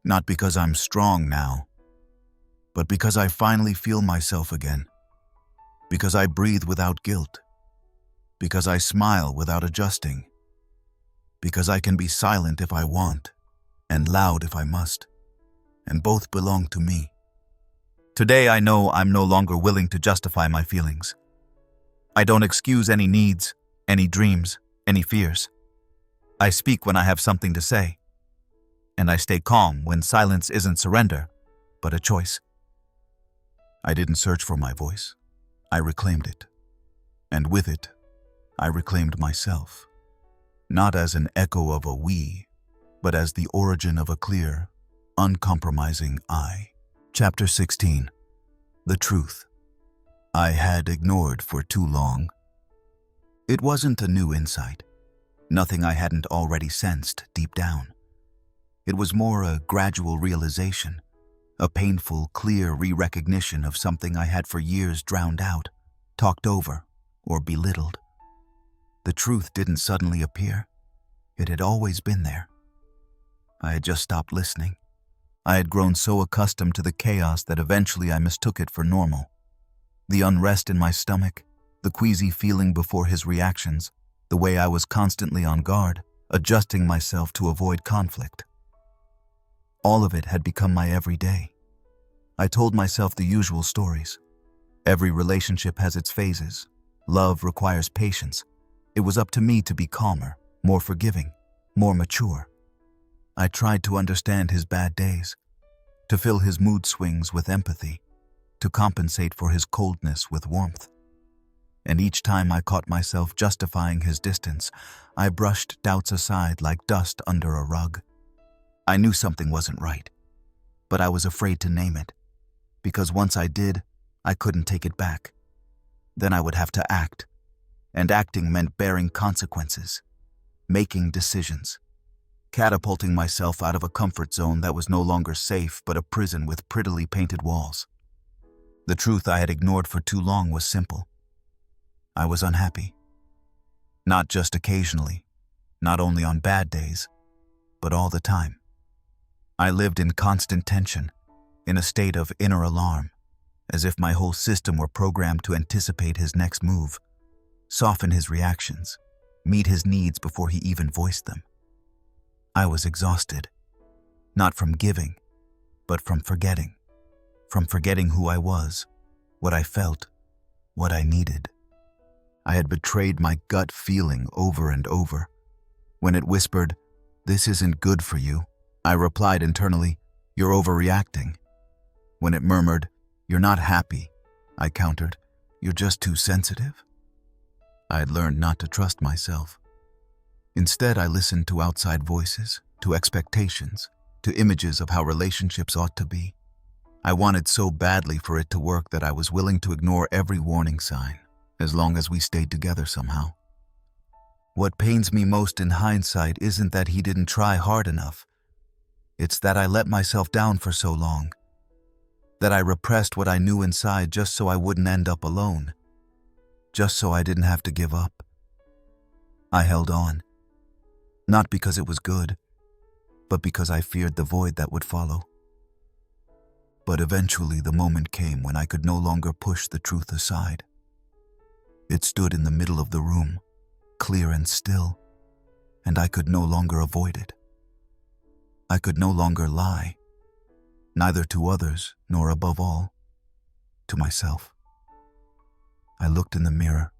not because I'm strong now, but because I finally feel myself again, because I breathe without guilt, because I smile without adjusting, because I can be silent if I want, and loud if I must, and both belong to me. Today I know I'm no longer willing to justify my feelings. I don't excuse any needs, any dreams, any fears. I speak when I have something to say. and I stay calm when silence isn't surrender, but a choice. I didn't search for my voice. I reclaimed it. And with it, I reclaimed myself. Not as an echo of a we, but as the origin of a clear, uncompromising I. Chapter 16. The Truth I had ignored for too long. It wasn't a new insight, nothing I hadn't already sensed deep down. It was more a gradual realization, a painful, clear re-recognition of something I had for years drowned out, talked over, or belittled. The truth didn't suddenly appear. It had always been there. I had just stopped listening. I had grown so accustomed to the chaos that eventually I mistook it for normal. The unrest in my stomach, the queasy feeling before his reactions, the way I was constantly on guard, adjusting myself to avoid conflict. All of it had become my everyday. I told myself the usual stories. Every relationship has its phases. Love requires patience. It was up to me to be calmer, more forgiving, more mature. I tried to understand his bad days, to fill his mood swings with empathy, to compensate for his coldness with warmth. And each time I caught myself justifying his distance, I brushed doubts aside like dust under a rug. I knew something wasn't right, but I was afraid to name it, because once I did, I couldn't take it back. Then I would have to act, and acting meant bearing consequences, making decisions, catapulting myself out of a comfort zone that was no longer safe but a prison with prettily painted walls. The truth I had ignored for too long was simple. I was unhappy. Not just occasionally, not only on bad days, but all the time. I lived in constant tension, in a state of inner alarm, as if my whole system were programmed to anticipate his next move, soften his reactions, meet his needs before he even voiced them. I was exhausted, not from giving, but from forgetting who I was, what I felt, what I needed. I had betrayed my gut feeling over and over. When it whispered, "This isn't good for you," I replied internally, "You're overreacting." When it murmured, "You're not happy," I countered, "You're just too sensitive." I had learned not to trust myself. Instead, I listened to outside voices, to expectations, to images of how relationships ought to be. I wanted so badly for it to work that I was willing to ignore every warning sign, as long as we stayed together somehow. What pains me most in hindsight isn't that he didn't try hard enough. It's that I let myself down for so long, that I repressed what I knew inside just so I wouldn't end up alone, just so I didn't have to give up. I held on, not because it was good, but because I feared the void that would follow. But eventually the moment came when I could no longer push the truth aside. It stood in the middle of the room, clear and still, and I could no longer avoid it. I could no longer lie, neither to others nor, above all, to myself. I looked in the mirror,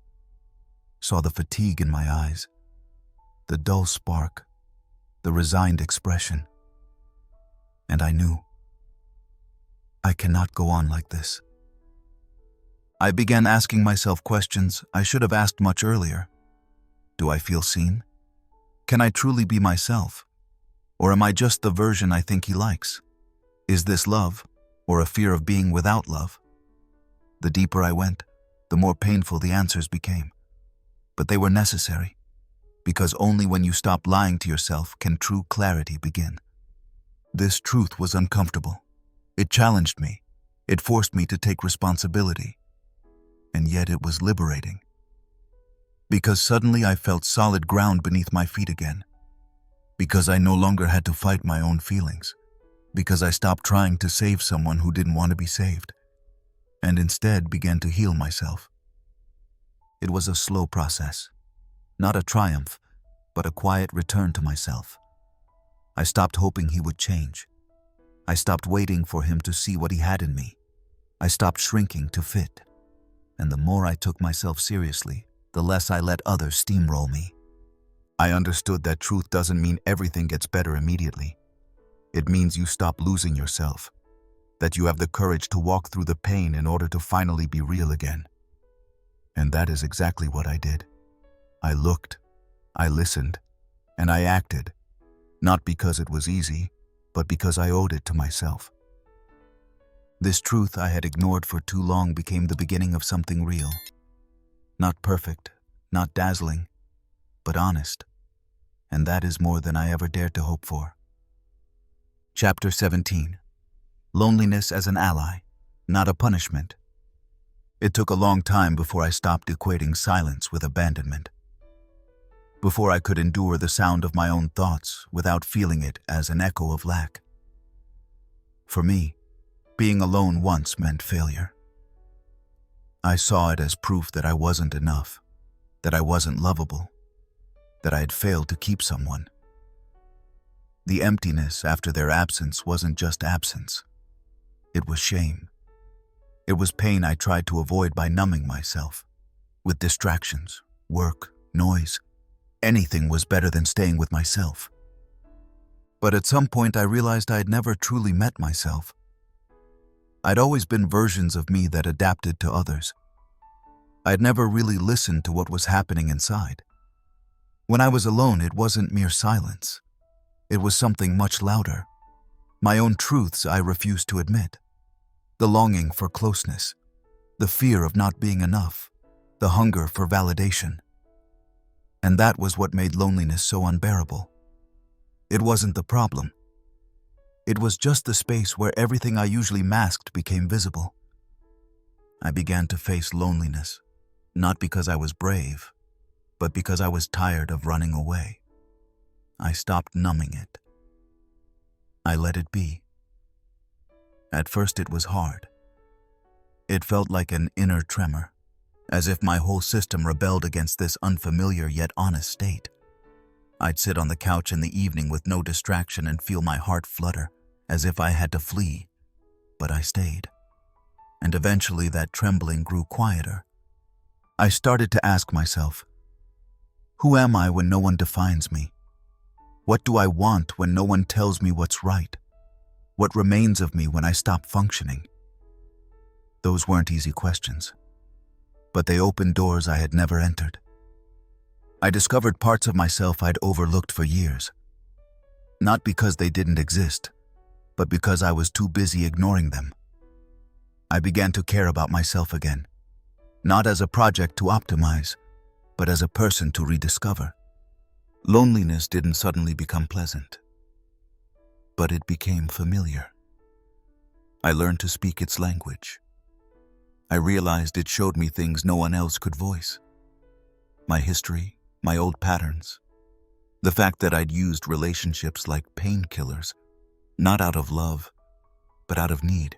saw the fatigue in my eyes, the dull spark, the resigned expression, and I knew I cannot go on like this. I began asking myself questions I should have asked much earlier. Do I feel seen? Can I truly be myself? Or am I just the version I think he likes? Is this love, or a fear of being without love? The deeper I went, the more painful the answers became. But they were necessary, because only when you stop lying to yourself can true clarity begin. This truth was uncomfortable. It challenged me. It forced me to take responsibility. And yet it was liberating. Because suddenly I felt solid ground beneath my feet again. Because I no longer had to fight my own feelings. Because I stopped trying to save someone who didn't want to be saved, and instead began to heal myself. It was a slow process, not a triumph, but a quiet return to myself. I stopped hoping he would change. I stopped waiting for him to see what he had in me. I stopped shrinking to fit. And the more I took myself seriously, the less I let others steamroll me. I understood that truth doesn't mean everything gets better immediately. It means you stop losing yourself, that you have the courage to walk through the pain in order to finally be real again. And that is exactly what I did. I looked, I listened, and I acted, not because it was easy, but because I owed it to myself. This truth I had ignored for too long became the beginning of something real. Not perfect, not dazzling, but honest. And that is more than I ever dared to hope for. Chapter 17. Loneliness as an ally, not a punishment. It took a long time before I stopped equating silence with abandonment. Before I could endure the sound of my own thoughts without feeling it as an echo of lack. For me, being alone once meant failure. I saw it as proof that I wasn't enough, that I wasn't lovable, that I had failed to keep someone. The emptiness after their absence wasn't just absence. It was shame. It was pain I tried to avoid by numbing myself. With distractions, work, noise, anything was better than staying with myself. But at some point I realized I had never truly met myself. I'd always been versions of me that adapted to others. I'd never really listened to what was happening inside. When I was alone, it wasn't mere silence. It was something much louder. My own truths I refused to admit. The longing for closeness, the fear of not being enough, the hunger for validation. And that was what made loneliness so unbearable. It wasn't the problem. It was just the space where everything I usually masked became visible. I began to face loneliness, not because I was brave, but because I was tired of running away. I stopped numbing it. I let it be. At first it was hard. It felt like an inner tremor, as if my whole system rebelled against this unfamiliar yet honest state. I'd sit on the couch in the evening with no distraction and feel my heart flutter, as if I had to flee, but I stayed. And eventually that trembling grew quieter. I started to ask myself, who am I when no one defines me? What do I want when no one tells me what's right? What remains of me when I stop functioning? Those weren't easy questions, but they opened doors I had never entered. I discovered parts of myself I'd overlooked for years, not because they didn't exist, but because I was too busy ignoring them. I began to care about myself again, not as a project to optimize, but as a person to rediscover. Loneliness didn't suddenly become pleasant, but it became familiar. I learned to speak its language. I realized it showed me things no one else could voice. My history, my old patterns, the fact that I'd used relationships like painkillers, not out of love, but out of need.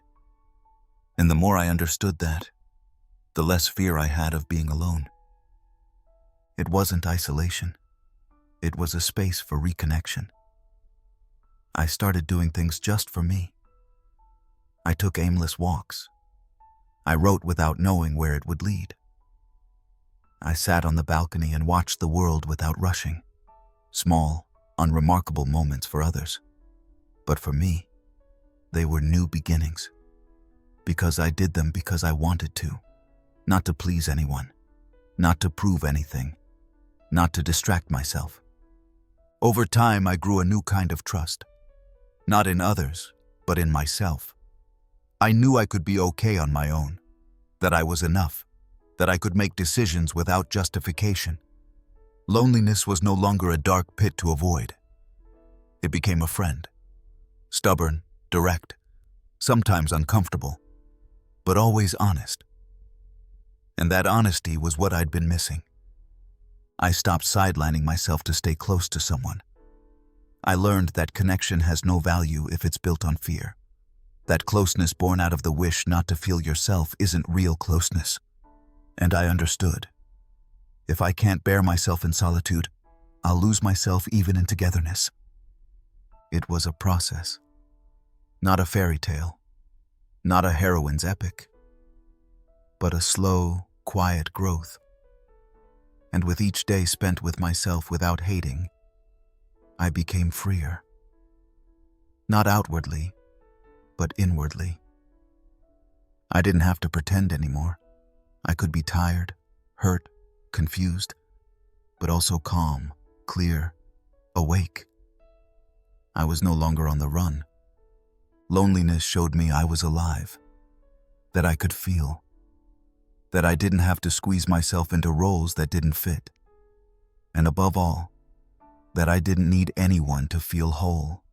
And the more I understood that, the less fear I had of being alone. It wasn't isolation. It was a space for reconnection. I started doing things just for me. I took aimless walks. I wrote without knowing where it would lead. I sat on the balcony and watched the world without rushing. Small, unremarkable moments for others. But for me, they were new beginnings. Because I did them because I wanted to. Not to please anyone. Not to prove anything. Not to distract myself. Over time, I grew a new kind of trust. Not in others, but in myself. I knew I could be okay on my own. That I was enough. That I could make decisions without justification. Loneliness was no longer a dark pit to avoid. It became a friend. Stubborn, direct, sometimes uncomfortable, but always honest. And that honesty was what I'd been missing. I stopped sidelining myself to stay close to someone. I learned that connection has no value if it's built on fear. That closeness born out of the wish not to feel yourself isn't real closeness. And I understood. If I can't bear myself in solitude, I'll lose myself even in togetherness. It was a process. Not a fairy tale. Not a heroine's epic. But a slow, quiet growth. And with each day spent with myself without hating, I became freer. not outwardly, but inwardly. I didn't have to pretend anymore. I could be tired, hurt, confused, but also calm, clear, awake. I was no longer on the run. Loneliness showed me I was alive, that I could feel, that I didn't have to squeeze myself into roles that didn't fit, and above all, that I didn't need anyone to feel whole.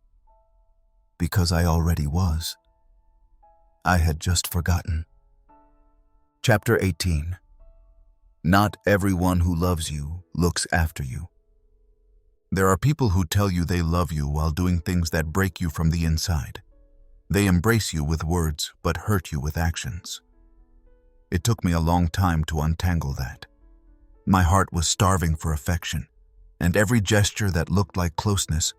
Because I already was. I had just forgotten. Chapter 18. Not everyone who loves you looks after you. There are people who tell you they love you while doing things that break you from the inside. They embrace you with words but hurt you with actions. It took me a long time to untangle that. My heart was starving for affection, and every gesture that looked like closeness,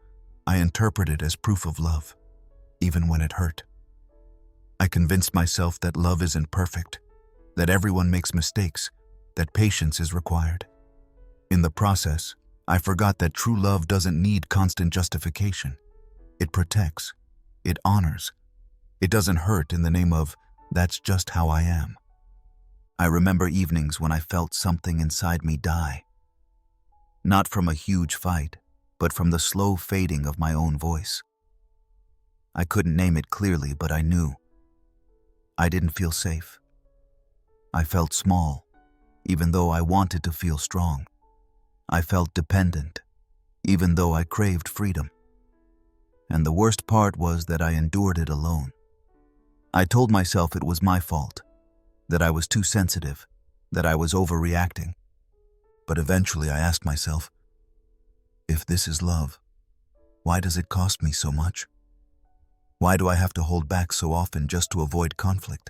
I interpreted as proof of love, even when it hurt. I convinced myself that love isn't perfect, that everyone makes mistakes, that patience is required. In the process, I forgot that true love doesn't need constant justification. It protects. It honors. It doesn't hurt in the name of, "That's just how I am." I remember evenings when I felt something inside me die. Not from a huge fight, but from the slow fading of my own voice. I couldn't name it clearly, but I knew. I didn't feel safe. I felt small, even though I wanted to feel strong. I felt dependent, even though I craved freedom. And the worst part was that I endured it alone. I told myself it was my fault, that I was too sensitive, that I was overreacting. But eventually I asked myself, if this is love, why does it cost me so much? Why do I have to hold back so often just to avoid conflict?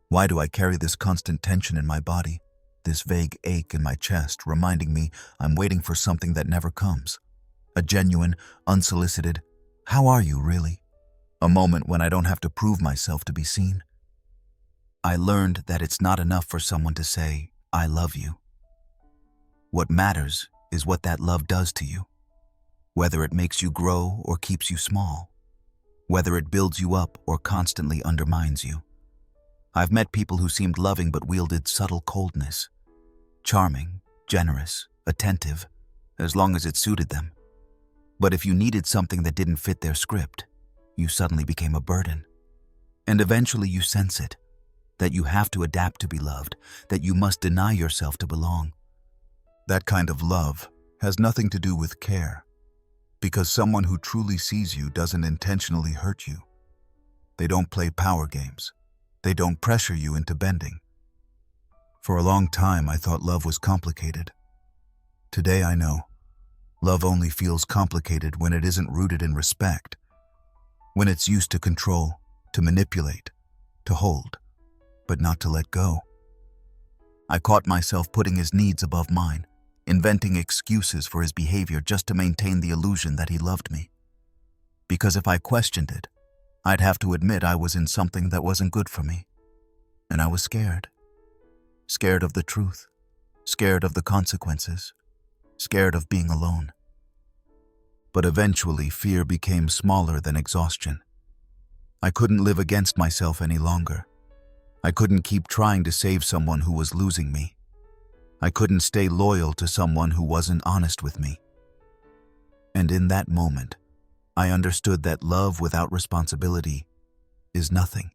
Why do I carry this constant tension in my body, this vague ache in my chest, reminding me I'm waiting for something that never comes? A genuine, unsolicited, "How are you, really?" A moment when I don't have to prove myself to be seen. I learned that it's not enough for someone to say, "I love you." What matters is what that love does to you. Whether it makes you grow or keeps you small. Whether it builds you up or constantly undermines you. I've met people who seemed loving but wielded subtle coldness. Charming, generous, attentive, as long as it suited them. But if you needed something that didn't fit their script, you suddenly became a burden. And eventually you sense it, that you have to adapt to be loved, that you must deny yourself to belong. That kind of love has nothing to do with care, because someone who truly sees you doesn't intentionally hurt you. They don't play power games. They don't pressure you into bending. For a long time, I thought love was complicated. Today I know, love only feels complicated when it isn't rooted in respect, when it's used to control, to manipulate, to hold, but not to let go. I caught myself putting his needs above mine, inventing excuses for his behavior just to maintain the illusion that he loved me. Because if I questioned it, I'd have to admit I was in something that wasn't good for me. And I was scared. Scared of the truth. Scared of the consequences. Scared of being alone. But eventually, fear became smaller than exhaustion. I couldn't live against myself any longer. I couldn't keep trying to save someone who was losing me. I couldn't stay loyal to someone who wasn't honest with me. And in that moment, I understood that love without responsibility is nothing.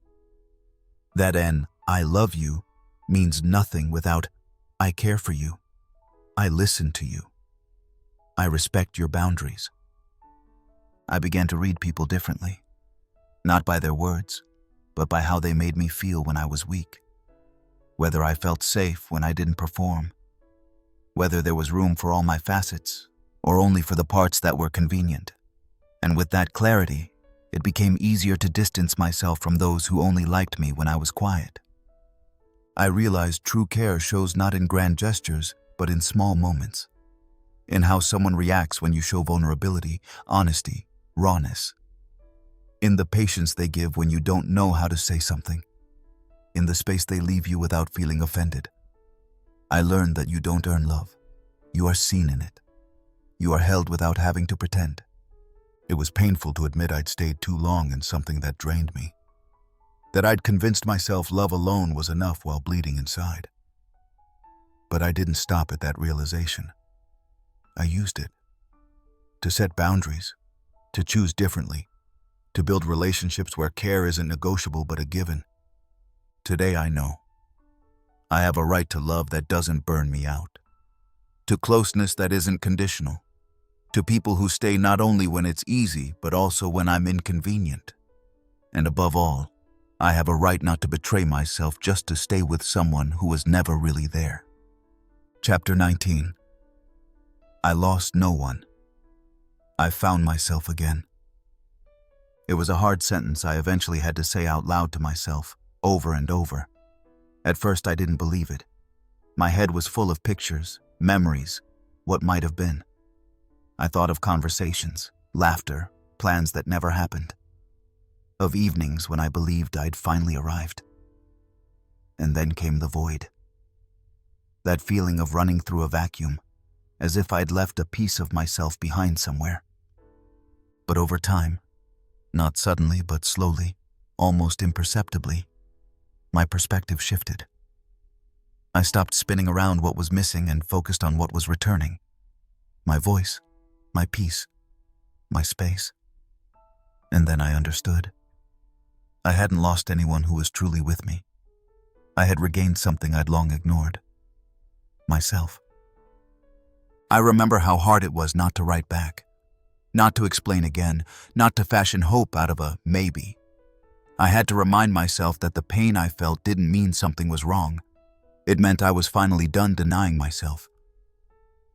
That an "I love you" means nothing without "I care for you. I listen to you. I respect your boundaries." I began to read people differently, not by their words, but by how they made me feel when I was weak. Whether I felt safe when I didn't perform. Whether there was room for all my facets, or only for the parts that were convenient. And with that clarity, it became easier to distance myself from those who only liked me when I was quiet. I realized true care shows not in grand gestures, but in small moments. In how someone reacts when you show vulnerability, honesty, rawness. In the patience they give when you don't know how to say something. In the space they leave you without feeling offended. I learned that you don't earn love. You are seen in it. You are held without having to pretend. It was painful to admit I'd stayed too long in something that drained me, that I'd convinced myself love alone was enough while bleeding inside. But I didn't stop at that realization. I used it to set boundaries, to choose differently, to build relationships where care isn't negotiable but a given. Today I know I have a right to love that doesn't burn me out, to closeness that isn't conditional, to people who stay not only when it's easy but also when I'm inconvenient. And above all, I have a right not to betray myself just to stay with someone who was never really there. Chapter 19. I lost no one. I found myself again. It was a hard sentence I eventually had to say out loud to myself, over and over. At first I didn't believe it. My head was full of pictures, memories, what might have been. I thought of conversations, laughter, plans that never happened. Of evenings when I believed I'd finally arrived. And then came the void. That feeling of running through a vacuum, as if I'd left a piece of myself behind somewhere. But over time, not suddenly but slowly, almost imperceptibly, my perspective shifted. I stopped spinning around what was missing and focused on what was returning. My voice, my peace, my space. And then I understood. I hadn't lost anyone who was truly with me. I had regained something I'd long ignored. Myself. I remember how hard it was not to write back, not to explain again, not to fashion hope out of a maybe. I had to remind myself that the pain I felt didn't mean something was wrong. It meant I was finally done denying myself.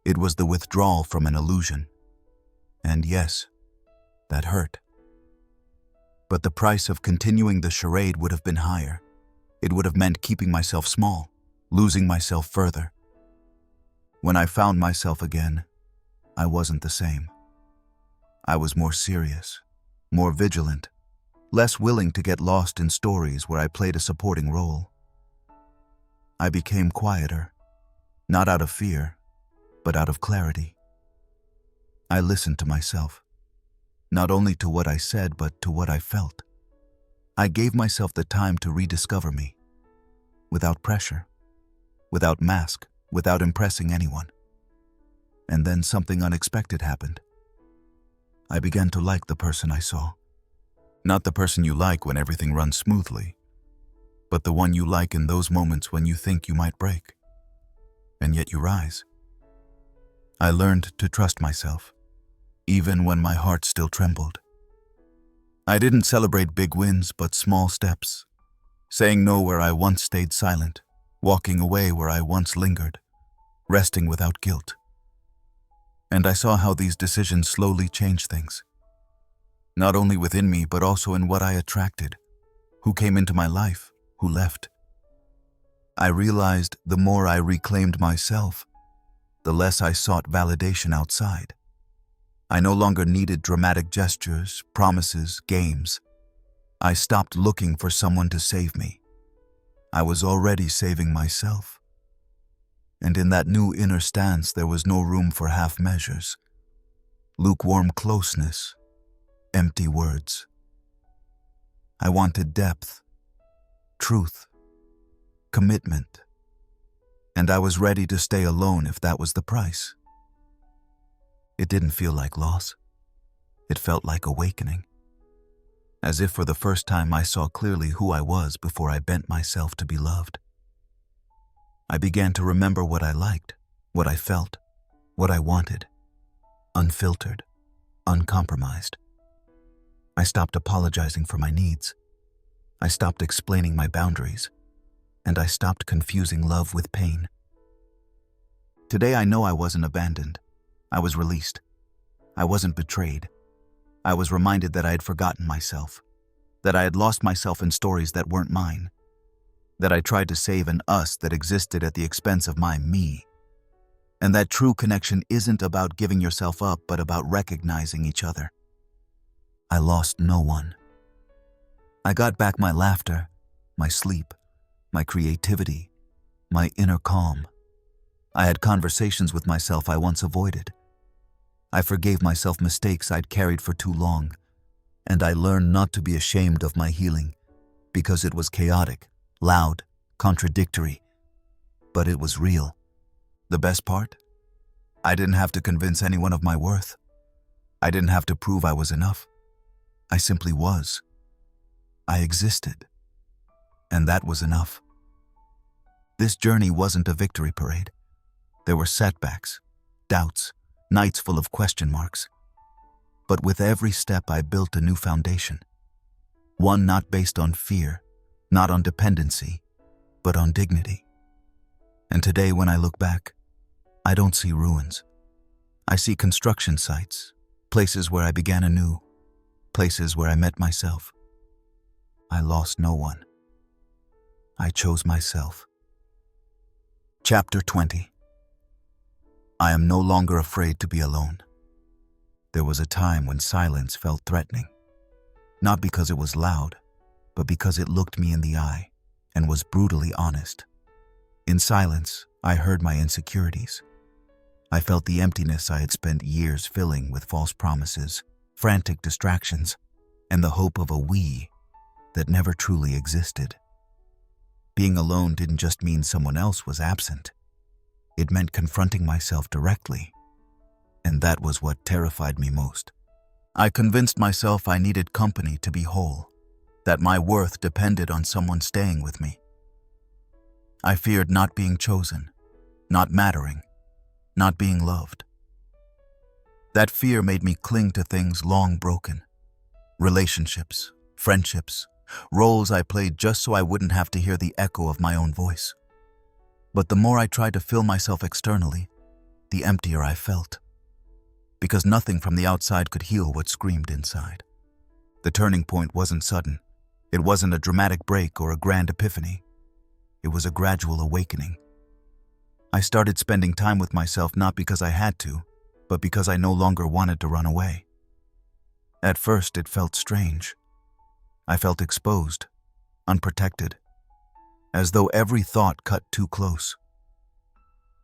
It was the withdrawal from an illusion. And yes, that hurt. But the price of continuing the charade would have been higher. It would have meant keeping myself small, losing myself further. When I found myself again, I wasn't the same. I was more serious, more vigilant, less willing to get lost in stories where I played a supporting role. I became quieter, not out of fear, but out of clarity. I listened to myself, not only to what I said, but to what I felt. I gave myself the time to rediscover me, without pressure, without mask, without impressing anyone. And then something unexpected happened. I began to like the person I saw. Not the person you like when everything runs smoothly, but the one you like in those moments when you think you might break, and yet you rise. I learned to trust myself, even when my heart still trembled. I didn't celebrate big wins, but small steps, saying no where I once stayed silent, walking away where I once lingered, resting without guilt. And I saw how these decisions slowly changed things. Not only within me, but also in what I attracted, who came into my life, who left. I realized the more I reclaimed myself, the less I sought validation outside. I no longer needed dramatic gestures, promises, games. I stopped looking for someone to save me. I was already saving myself. And in that new inner stance, there was no room for half measures, lukewarm closeness, empty words. I wanted depth, truth, commitment, and I was ready to stay alone if that was the price. It didn't feel like loss. It felt like awakening. As if for the first time I saw clearly who I was before I bent myself to be loved. I began to remember what I liked, what I felt, what I wanted, unfiltered, uncompromised. I stopped apologizing for my needs. I stopped explaining my boundaries, and I stopped confusing love with pain. Today I know I wasn't abandoned. I was released. I wasn't betrayed. I was reminded that I had forgotten myself, that I had lost myself in stories that weren't mine, that I tried to save an us that existed at the expense of my me, and that true connection isn't about giving yourself up, but about recognizing each other. I lost no one. I got back my laughter, my sleep, my creativity, my inner calm. I had conversations with myself I once avoided. I forgave myself mistakes I'd carried for too long, and I learned not to be ashamed of my healing because it was chaotic, loud, contradictory, but it was real. The best part? I didn't have to convince anyone of my worth. I didn't have to prove I was enough. I simply was. I existed. And that was enough. This journey wasn't a victory parade. There were setbacks, doubts, nights full of question marks. But with every step I built a new foundation. One not based on fear, not on dependency, but on dignity. And today when I look back, I don't see ruins. I see construction sites, places where I began anew, places where I met myself. I lost no one. I chose myself. Chapter 20. I am no longer afraid to be alone. There was a time when silence felt threatening, not because it was loud, but because it looked me in the eye and was brutally honest. In silence, I heard my insecurities. I felt the emptiness I had spent years filling with false promises, frantic distractions, and the hope of a we that never truly existed. Being alone didn't just mean someone else was absent. It meant confronting myself directly, and that was what terrified me most. I convinced myself I needed company to be whole, that my worth depended on someone staying with me. I feared not being chosen, not mattering, not being loved. That fear made me cling to things long broken. Relationships, friendships, roles I played just so I wouldn't have to hear the echo of my own voice. But the more I tried to fill myself externally, the emptier I felt. Because nothing from the outside could heal what screamed inside. The turning point wasn't sudden. It wasn't a dramatic break or a grand epiphany. It was a gradual awakening. I started spending time with myself not because I had to, but because I no longer wanted to run away. At first, it felt strange. I felt exposed, unprotected, as though every thought cut too close.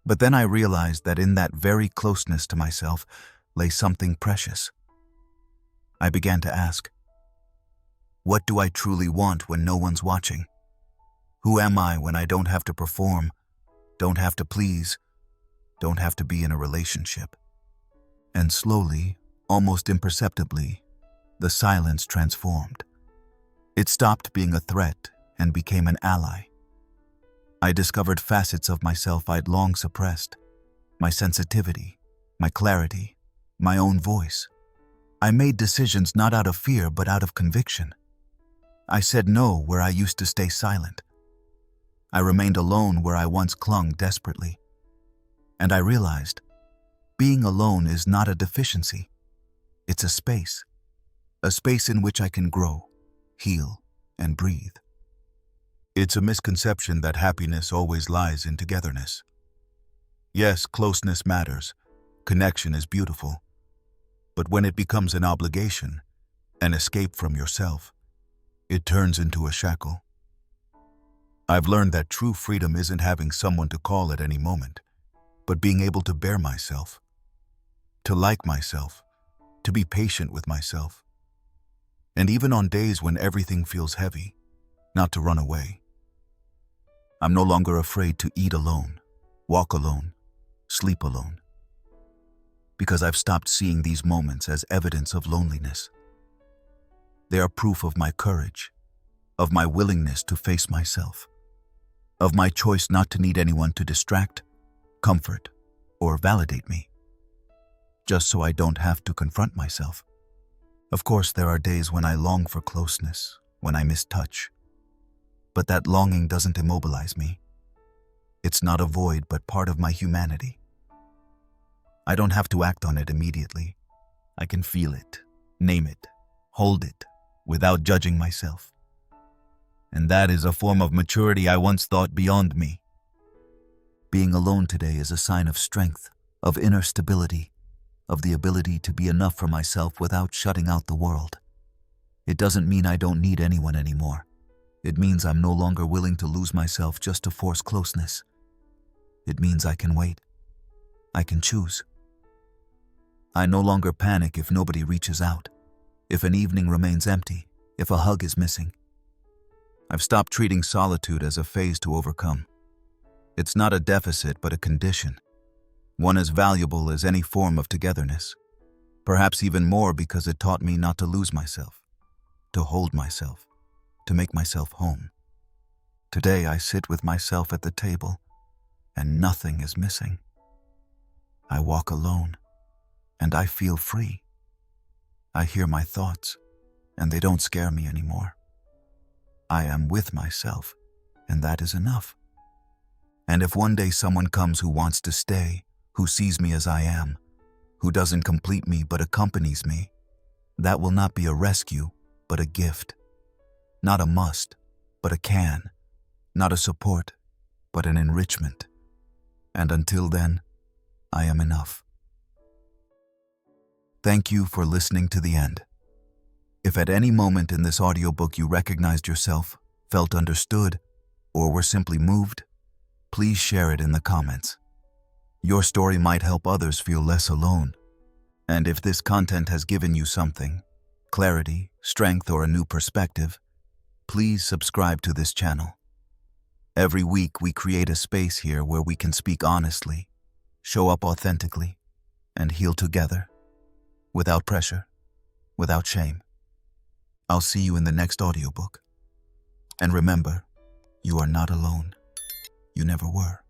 But then I realized that in that very closeness to myself lay something precious. I began to ask, what do I truly want when no one's watching? Who am I when I don't have to perform, don't have to please, don't have to be in a relationship? And slowly, almost imperceptibly, the silence transformed. It stopped being a threat and became an ally. I discovered facets of myself I'd long suppressed, my sensitivity, my clarity, my own voice. I made decisions not out of fear but out of conviction. I said no where I used to stay silent. I remained alone where I once clung desperately. And I realized, being alone is not a deficiency. It's a space in which I can grow, heal, and breathe. It's a misconception that happiness always lies in togetherness. Yes, closeness matters, connection is beautiful, but when it becomes an obligation, an escape from yourself, it turns into a shackle. I've learned that true freedom isn't having someone to call at any moment, but being able to bear myself, to like myself, to be patient with myself. And even on days when everything feels heavy, not to run away. I'm no longer afraid to eat alone, walk alone, sleep alone, because I've stopped seeing these moments as evidence of loneliness. They are proof of my courage, of my willingness to face myself, of my choice not to need anyone to distract, comfort, or validate me, just so I don't have to confront myself. Of course, there are days when I long for closeness, when I miss touch. But that longing doesn't immobilize me. It's not a void, but part of my humanity. I don't have to act on it immediately. I can feel it, name it, hold it, without judging myself. And that is a form of maturity I once thought beyond me. Being alone today is a sign of strength, of inner stability, of the ability to be enough for myself without shutting out the world. It doesn't mean I don't need anyone anymore. It means I'm no longer willing to lose myself just to force closeness. It means I can wait. I can choose. I no longer panic if nobody reaches out, if an evening remains empty, if a hug is missing. I've stopped treating solitude as a phase to overcome. It's not a deficit, but a condition, one as valuable as any form of togetherness. Perhaps even more because it taught me not to lose myself, to hold myself, to make myself home. Today I sit with myself at the table, and nothing is missing. I walk alone, and I feel free. I hear my thoughts, and they don't scare me anymore. I am with myself, and that is enough. And if one day someone comes who wants to stay, who sees me as I am, who doesn't complete me but accompanies me, that will not be a rescue, but a gift. Not a must, but a can. Not a support, but an enrichment. And until then, I am enough. Thank you for listening to the end. If at any moment in this audiobook you recognized yourself, felt understood, or were simply moved, please share it in the comments. Your story might help others feel less alone. And if this content has given you something, clarity, strength, or a new perspective, please subscribe to this channel. Every week we create a space here where we can speak honestly, show up authentically, and heal together, without pressure, without shame. I'll see you in the next audiobook. And remember, you are not alone. You never were.